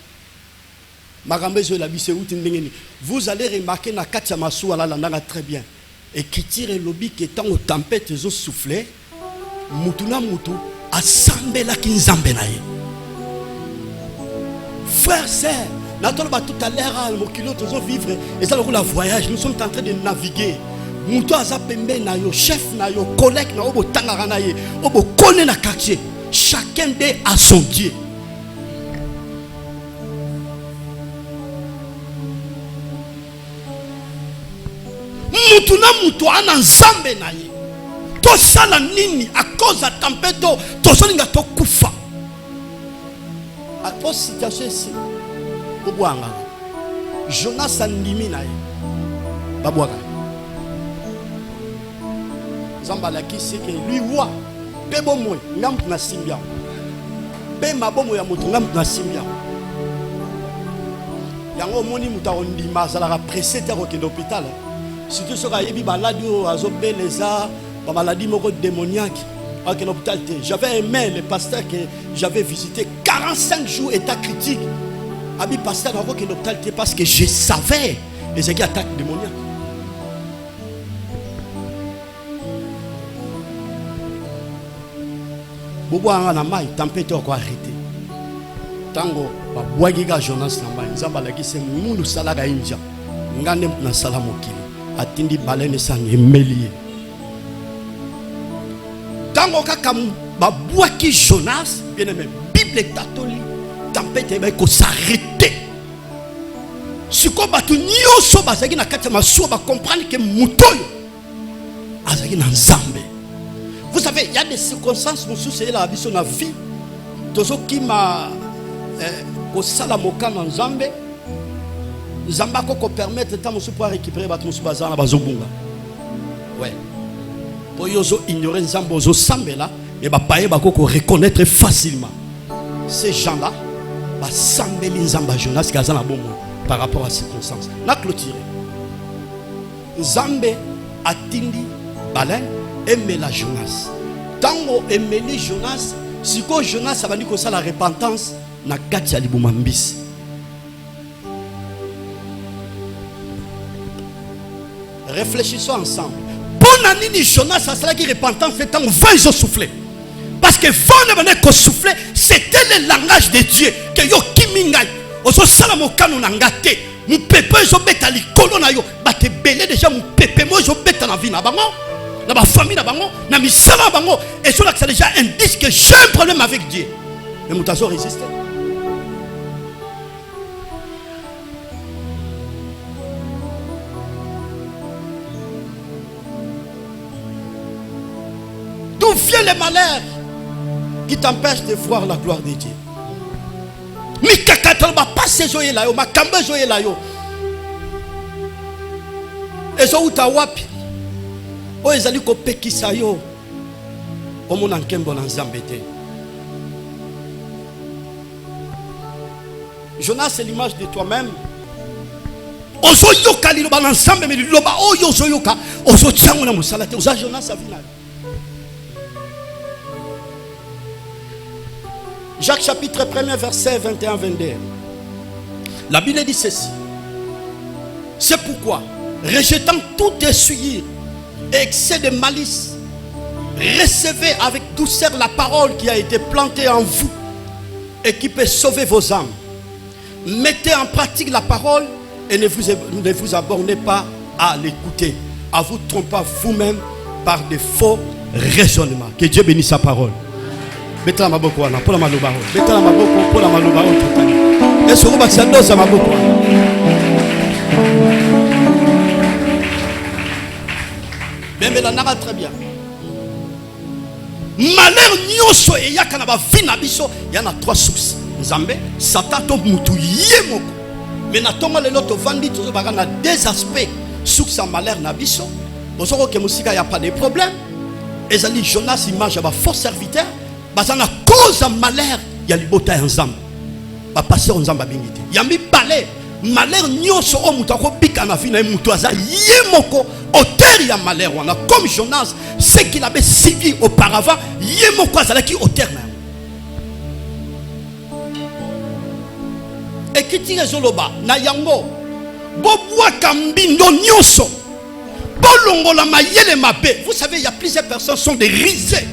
Makambo zo la bise outi ndengeni. Vous allez remarquer na kati ya masuwa la landanga très bien. Et qui tire le lobby qui est en tempête zo soufflé. Mutuna mutu assemble la kinzambe na ye. Frère, sœur, n'attendons pas tout à l'heure au kilo toujours vivre et ça le voyage. Nous sommes en train de naviguer. Mutu azapembe na yo, chef na yo, collègue na obo tangara na ye, obo kone na quartier. Chacun d'eux a son Dieu. Mutuna mutu ana nzambe na ye. To sala nini à cause de tempête to soninga to kufa. À cause situation ici. Obwanga. Jonas andimi na ye. Babwaka. Zamba la ki c'est que lui wa bebo moy ngam na simbia. Be mabomo ya mutu ngam na simbia. Yango moni muta ondima sala pressé te ko l'hôpital. Surtout sur les maladies, les maladies démoniaques. J'avais aimé le pasteur que j'avais visité 45 jours état critique. Abi pasteur dans l'hôpital parce que je savais les attaques démoniaques. Bobo anga mai tempête ko arrêter. Tango ba boagiga Jonas na mai nzamba la kise mundu salaga inja. Ngande na salamo kili. Atindi balene sang emelié. Tango kaka babouaki Jonas, bien aimé, Bible catholique, tempête eba ko s'arrêter. Siko batu nyoso bazaki na kati masuwa ba comprendre que mutoyo azaki na nzambe. Vous savez, il y a des circonstances où c'est la vie sur la vie. Tozo ki ma ko sala moka na nzambe. Zamba ko permettre tant monsieur pouvoir récupérer bato monsieur bazana bazobunga. Ouais. Pour yozo ignorer nzambo zo sambela et ba paye ba ko reconnaître facilement. Ces gens-là ba sambeli nzamba Jonas kazana bomo par rapport à ces circonstances. Na clôturer. Nzambe atindi balen emela Jonas. Tango emeli Jonas, siko Jonas abandi ko sala repentance na kati ya libuma mbisi. Réfléchissons ensemble. Bon année Jonas a cela qui repentant fait tant vent ils ont soufflé. Parce que vent ne venait qu'au souffler, c'était le langage de Dieu. Que yo kimingai, oso salamo kanu nangate, mon pépé ils ont bêta li kolona yo, bate belé déjà mon pépé moi ils ont bêta na vie na bango, na ba famille na bango, na mi sala bango, et cela que c'est déjà indice que j'ai un problème avec Dieu. Mais moutazo résiste. D'où vient le malheur qui t'empêche de voir la gloire de Dieu? Mi kakatol ba passe joye la yo, ma kamba joye la yo. Ezo uta wapi? O ezali ko pekisa yo. Omo na nkembo na nzambe te. Jonas, c'est l'image de toi-même. Ozo yoka li loba na nzambe me li loba o yo zo yoka, ozo tsango na musala te. Oza Jonas avina. Jacques chapitre 1er verset 21-22. La Bible dit ceci. C'est pourquoi, rejetant tout essuyir et excès de malice, recevez avec douceur la parole qui a été plantée en vous et qui peut sauver vos âmes. Mettez en pratique la parole et ne vous abandonnez pas à l'écouter. à vous tromper vous-même par de faux raisonnements. Que Dieu bénisse sa parole. Mettez la maboko wana pour la maloba. Mettez la maboko pour la maloba. Et ce que ça donne sa maboko. Mais la nara très bien. Malheur nyoso et yakana ba vina biso, il y en a 3 sources. Nzambe, Satan to mutu yemoko. Mais na tonga le loto vandi to ba na 2 aspects. Source à malheur na biso. Bosoko ke musika y a pas de problème. Ezali Jonas image ba faux serviteur. Bazana cause à malheur, il y a libota nzambe. Ba passer nzamba bingiti. Yambi balé malheur nyoso o mutako bika na vina mutu aza yemoko auteur ya malheur wana comme Jonas ce qu'il avait suivi auparavant yemoko azala ki auteur même. Et qui tire zoloba na yango bobwa kambindo nyoso bolongola mayele mabe. Vous savez il y a plusieurs personnes sont des risés.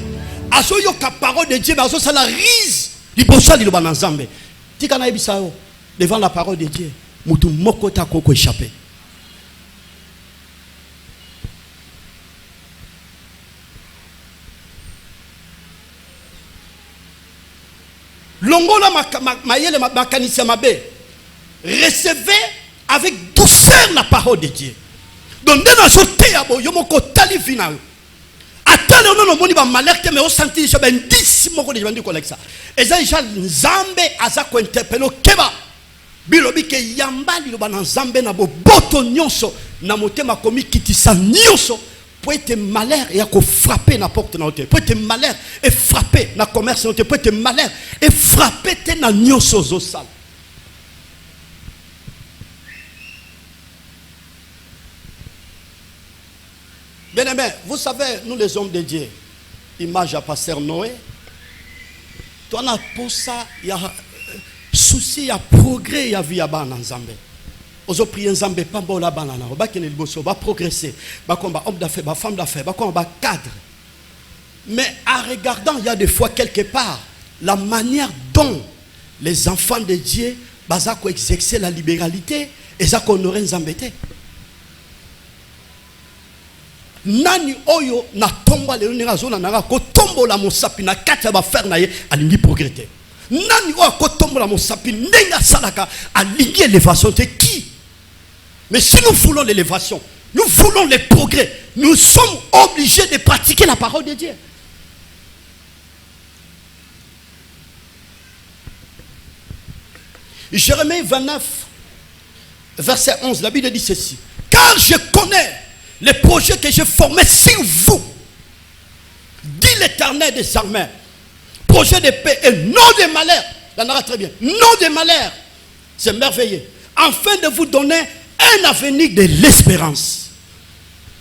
Azoyo ka parole de Dieu azo sala rise libosa liloba na nzambe. Tika na ebisao devant la parole de Dieu. Mutu moko ta koko échappé. Longola mayele makanisi mabe. Recevez avec douceur la parole de Dieu. Donc dans ce théâtre yomoko tali vina. Attendez on moni ba malheur mais on sentit je ben 10 moko de bandi comme ça. Et ça nzambe aza ko interpeller keba. Bilobi ke yamba liloba na nzambe na boboto nyonso na motema komi kitisa nyonso pour être malheur et à frapper na porte na hôtel pour être malheur et frapper na commerce na hôtel pour être malheur et frapper te na nyonso zo sal. Bien aimé, vous savez nous les hommes de Dieu image à pasteur Noé toi na pour ça il y a souci ya progrès ya vie ya bana nzambe ozo prier nzambe pamba la bana na ba kene liboso ba progresser ba komba homme d'affaires ba femme d'affaires ba komba cadre mais en regardant il y a des fois quelque part la manière dont les enfants de Dieu baza ko exercer la libéralité et ça qu'on aurait nzambe te nani oyo na tomba le nera zona na ko tombola mosapi na kati ba faire na ye alingi progresser. Nani o kotombola mon sapi nenga salaka aligner l'élévation de qui? Mais si nous voulons l'élévation, nous voulons le progrès, nous sommes obligés de pratiquer la parole de Dieu. Jérémie 29 verset 11 la Bible dit ceci: car je connais les projets que j'ai formés sur vous, dit l'Éternel des armées, projet de paix et non de malheur. Ça n'ira très bien. Non de malheur. C'est merveilleux. Afin de vous donner un avenir de l'espérance.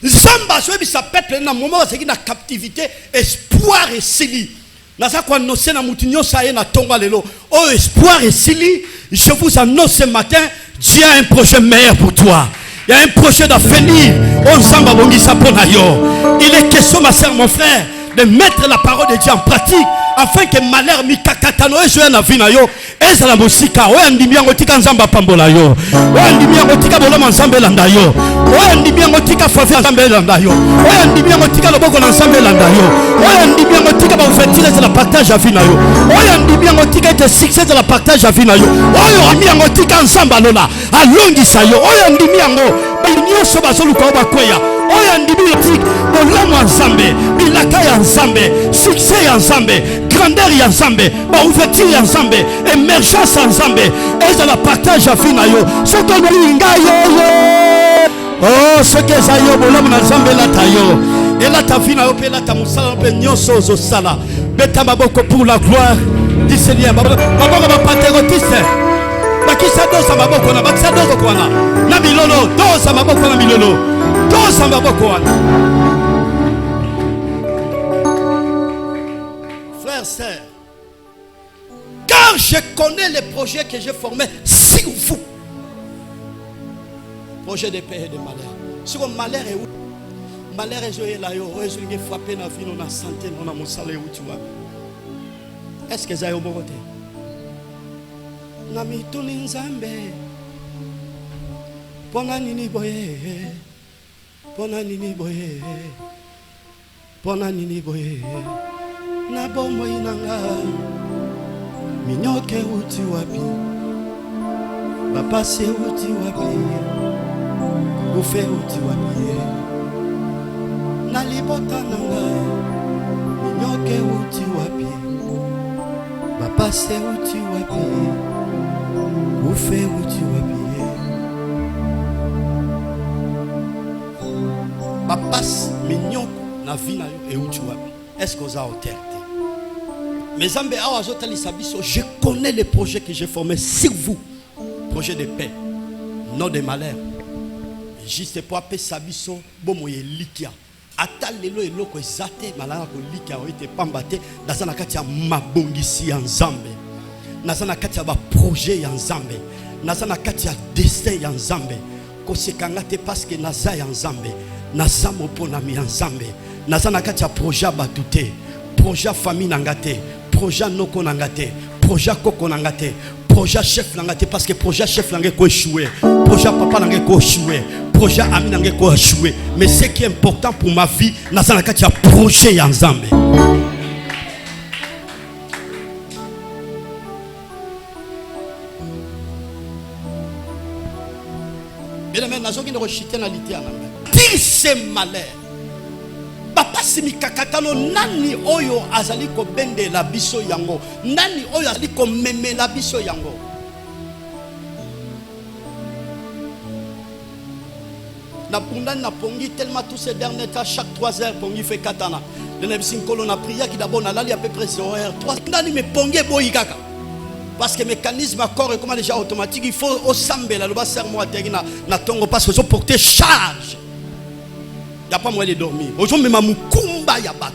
Zamba soyebi sa peuple na moment où c'est na captivité espoir et sili. Na sa kwa no na mutinyo sa ye na tonga lelo. Oh espoir et sili, je vous annonce ce matin, Dieu a un projet meilleur pour toi. Il y a un projet d'avenir. Oh Zamba bongi sa pona yo. Il est question ma sœur mon frère de mettre la parole de Dieu en pratique afin que malheur mi kakatano ezo na vina yo ezala mosika oya ndimi yango tika nzamba pambola yo oya ndimi yango tika boloma nzambe landa yo oya ndimi yango tika fafi nzambe landa yo oya ndimi yango tika loboko na nzambe landa yo oya ndimi yango tika ba ouverture de la partage à vina yo oya ndimi yango tika ete succès de la partage à vina yo oya ndimi yango tika nzamba lola alongisa yo oya ndimi yango nyonso bazoluka bakweya oya ndimi yotik bolamu ya nzambe bilaka ya nzambe succès ya nzambe grandeur ya nzambe ba ouverture ya nzambe émergence ya nzambe ezala partage ya vie na yo soki olinga yo oh soki eza yo bolamu na nzambe elata yo elata vie na yo mpe elata mosala mpe nyonso ozosala beta maboko pour la gloire du Seigneur maboko bapatriotiste bakisa dosa maboko na bakisa dosa kwana na milolo dosa maboko na milolo dosa maboko wana. Frères, sœurs, car je connais les projets que j'ai formés sur vous, projet de paix et de malheur. Si le malheur est où? Malheur est là, il est frappé dans la vie, dans la santé, dans mon salaire où tu vois. Est-ce que ça est au bon côté? Nami tuni nzambe pona nini boye Pona nini boye, pona nini boye, na bomo inanga, minyoke uti wapi, bapase uti wapi, ufe uti wapi, na libota nanga, minyoke uti wapi, bapase uti wapi, ufe uti wapi. Passe mignon na vie na yo et où tu vas. Est-ce que vous avez terre? Mes amis, je connais les projets que j'ai formés sur vous. Projet de paix, non de malheur. Juste pour appeler Sabiso, bon moi likia. Atal lelo eloko ezate malala ko likia o ite pambate nazana kati ya mabongisi ya Nzambe. Nazana kati ya ba projet ya Nzambe. Nazana kati ya destin ya Nzambe. Ko sekangate parce que naza ya Nzambe. Naza mopona mi Nzambe. Naza na kati ya projet batute. Projet famille nangate. Projet noko nangate. Projet koko nangate. Projet chef nangate parce que projet chef nangé ko échouer. Projet papa nangé ko échouer. Projet ami nangé ko échouer. Mais ce qui est important pour ma vie, naza na kati ya projet ya Nzambe. Bien aimé, nazo ki ne rechiter na lité ananga. Dire ces malheurs. Papa simikakatano nani oyo azali ko bende la biso yango. Nani oyo azali ko meme la biso yango. Na punda na pongi tellement tous ces derniers temps chaque 3 heures pongi fait katana. Le nebisi nkolo na prière qui d'abord na lali à peu près 0 heure 3 nani me pongi boyi kaka. Parce que le mécanisme à corps est comme déjà automatique, il faut au sambe la loba serre moi na tongo parce que je porter charge. Il n'y a pas moyen de dormir. Aujourd'hui même mukumba ya bato.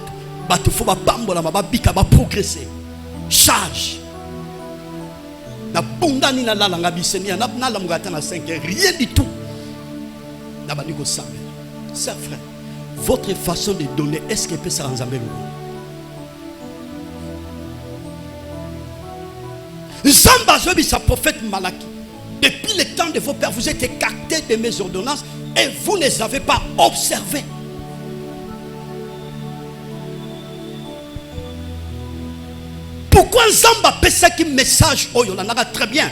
Bato faut ba bambola ba bika ba progresser. Charge. Na bunda ni na la nga bisenia na la mugata na 5 heures rien du tout. Na ba niko sambe. C'est frère. Votre façon de donner est-ce que peut ça en Zambie? Zamba Zobi, sa prophète Malaki. Depuis le temps de vos pères, vous êtes écartés de mes ordonnances et vous ne les avez pas observées. Pourquoi Zamba peut ça qui message oh, on en a très bien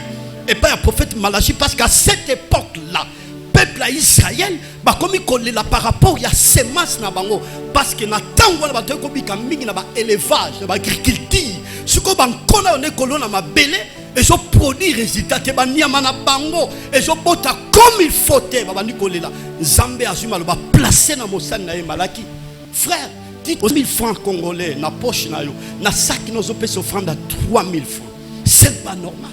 et pas un prophète Malachi parce qu'à cette époque-là, peuple à Israël, bah comme il colle là par rapport il y a semence na bango parce que na tango na bato ko bika mingi na ba élevage, na ba agriculture. Ce qu'on a on est colon à ma belle et je produis résultat te baniama na bango et je bota comme il faut te ba nikole là Zambé azuma le ba placer na mosani na Malaki. Frère, dit 1000 francs congolais na poche na yo na sac nous opé offrande à 3000 francs. C'est pas normal.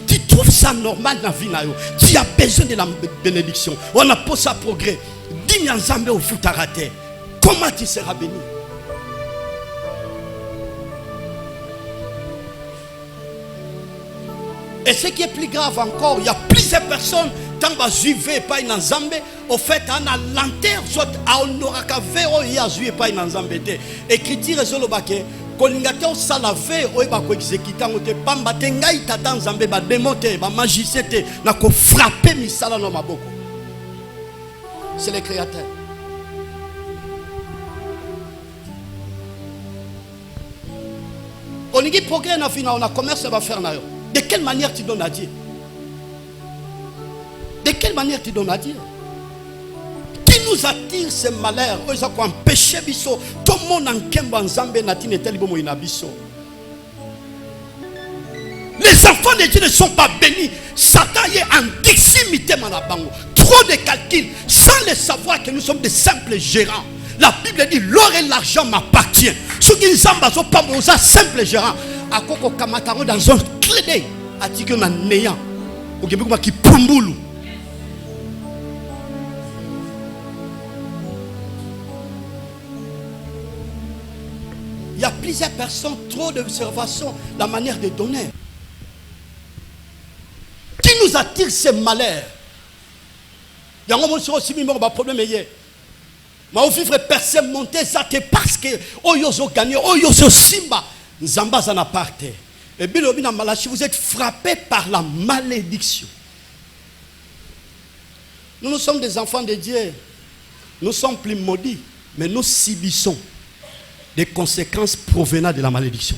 Tu trouves ça normal dans la vie na yo? Tu as besoin de la bénédiction. On a posé ça progrès. Dis moi Zambé au foot à rater. Comment tu seras béni? Et ce qui est plus grave encore, il y a plusieurs personnes, tant que juive pas dans Zambé, au fait, on a l'enterre, soit à honoraka vero, il y a juive pas dans Zambé. Écriture sur le baquet, quand on a salavé, on va exécuter, on te pamba, tengai tata Zambé, ba démonter, ba magicien, na ko frapper misala no maboko. C'est le créateur. On dit progrès na fina, on a commerce va faire na yo. De quelle manière tu donnes à Dieu? De quelle manière tu donnes à Dieu? Qui nous attire ces malheurs? Ils ont empêché biso. Tout le monde en kemba en Zambé natine tel bomo inabiso. Les enfants de Dieu ne sont pas bénis. Satan est en diximité manabango. Trop de calculs sans le savoir que nous sommes des simples gérants. La Bible dit l'or et l'argent m'appartient. Ceux qui ne sont pas bons, simples gérants. À Koko Kamataro dans un clé d'œil, à Tigre na néant, au Québec qui pumboulou. Il y a plusieurs personnes, trop d'observations, la manière de donner. Qui nous attire ces malheurs? Il y a un moment aussi, il y a un problème. Mais au vivre personne monter ça parce que oh yo zo gagné, oh yo zo simba. Zamba en aparte. Et bien, vous êtes frappé par la malédiction. Nous sommes des enfants de Dieu. Nous sommes plus maudits, mais nous subissons des conséquences provenant de la malédiction.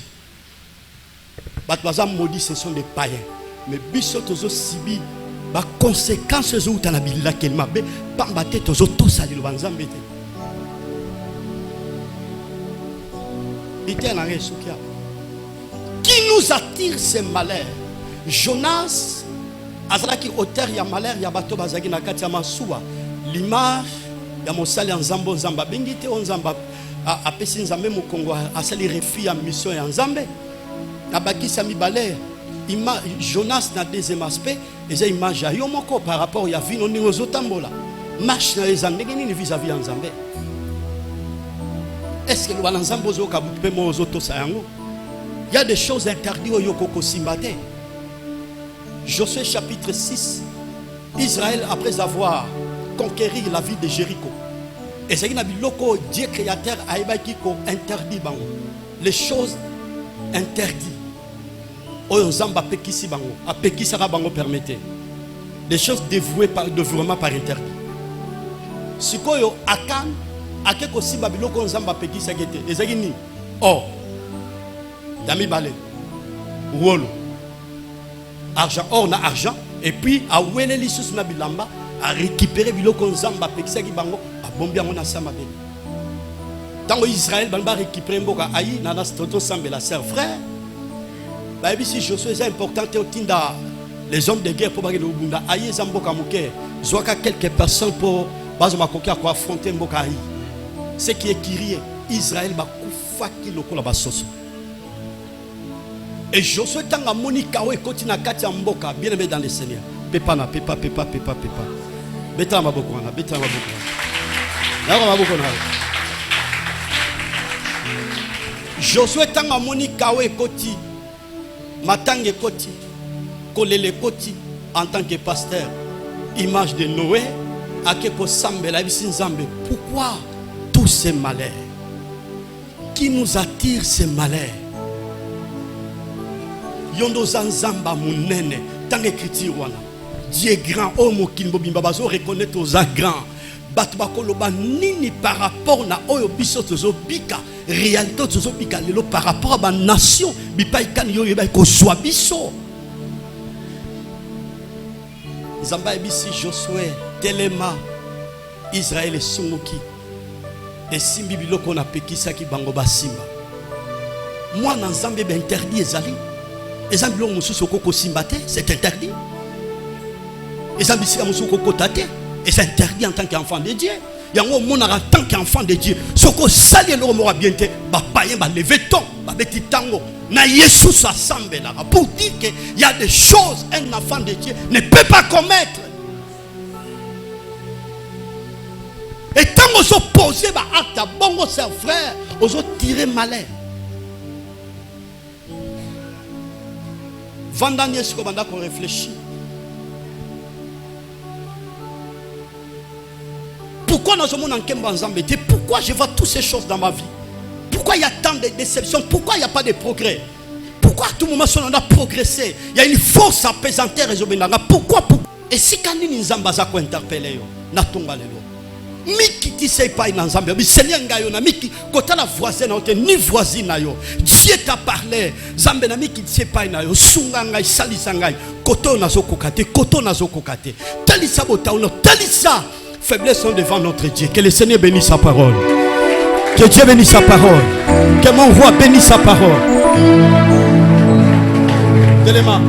Les maudits, ce sont des païens. Mais biso tozo sibi ba conséquences zo utanabila kelma be pambate tozo to sali lo banzambe te. Qui nous attire ces malheurs? Jonas azalaki auteur ya malheur ya bato bazaki na kati ya masuwa. L'image ya mosali ya nzambo nzamba bengi te onzamba apesi nzambe mokongo asali refi ya mission ya nzambe. Abakisa mibale Jonas na deuxième aspect eza image ya yo moko par rapport ya vino ningo zotambola. Marche na ezandenge nini vis-à-vis ya nzambe. Est-ce que il y a des choses interdites au Yoko Simbate. Josué chapitre 6. Israël, après avoir conquéri la ville de Jéricho, et c'est que Dieu créateur a interdit les choses interdites. Les choses dévouées par dévouement par interdit. Ce que Akan akeko simba biloko nzamba pekisa gete ezaki ni or dami balé wolo argent or na argent et puis a wele lisusu na bilamba a récupérer biloko nzamba pekisa ki bango a bombi yango na sama be tango Israël ba récupérer mboka ayi na na toto sambela sœur frère ba bi si Josué c'est important te otinda les hommes de guerre pour bagé lobunda ayi zamboka moke zwaka quelques personnes pour bazoma kokia ko affronter mboka ayi. Ce qui est crié, Israël va kufaki loko la basoso. Et Josué tanga monika we kotina kati mboka bien aimé dans le Seigneur. Pepa na pepa. Beta maboko na beta maboko. Na maboko na. Josué tanga monika we koti matange koti kolele koti en tant que pasteur. Image de Noé akeko sambela bisi nzambe. Pourquoi tous ces malheurs? Qui nous attire ces malheurs? Yondo zanzamba munene tant écriture wana. Dieu est grand, oh mokimbo bimbabazo reconnaître aux grands. Batbakoloba nini par rapport na oyo biso tozo bika réalité tozo bika lelo par rapport à ba nation bipai kan yo yeba ko swa biso. Zamba ebisi Josué telema Israël et Songoki. Et simbi biloko na pekisa ki bango basimba. Moi na nzambe be interdit ezali. Ezambi lo mususu koko simbate, c'est interdit. Ezambi sika mususu koko tate, et c'est interdit en tant qu'enfant de Dieu. Yango monara en tant qu'enfant de Dieu. Soko sali lo mo bienté, ba payen ba lever ton, ba beti tango na Yesu sa sambela pour dire que il y a des choses un enfant de Dieu ne peut pas commettre. Et tant que vous opposez à bon frère, vous tirez malheur. Vendanier, ce qu'on réfléchit. Pourquoi nous sommes en Kembanzambé? Pourquoi je vois toutes ces choses dans ma vie? Pourquoi il y a tant de déceptions? Pourquoi il n'y a pas de progrès? Pourquoi à tout moment on a progressé? Il y a une force apaisante. Pourquoi? Et si quand nous nous avons interpellé, nous avons miki ti sei pai na nzambe bi seigneur ngayo na miki kota la voisine na ote ni voisine na yo Dieu t'a parlé nzambe na miki ti sei pai na yo sunga ngai salisa ngai koto na zokokate talisa botaono talisa faiblesse sont devant notre Dieu. Que le Seigneur bénisse sa parole, que Dieu bénisse sa parole, que mon roi bénisse sa parole. Téléma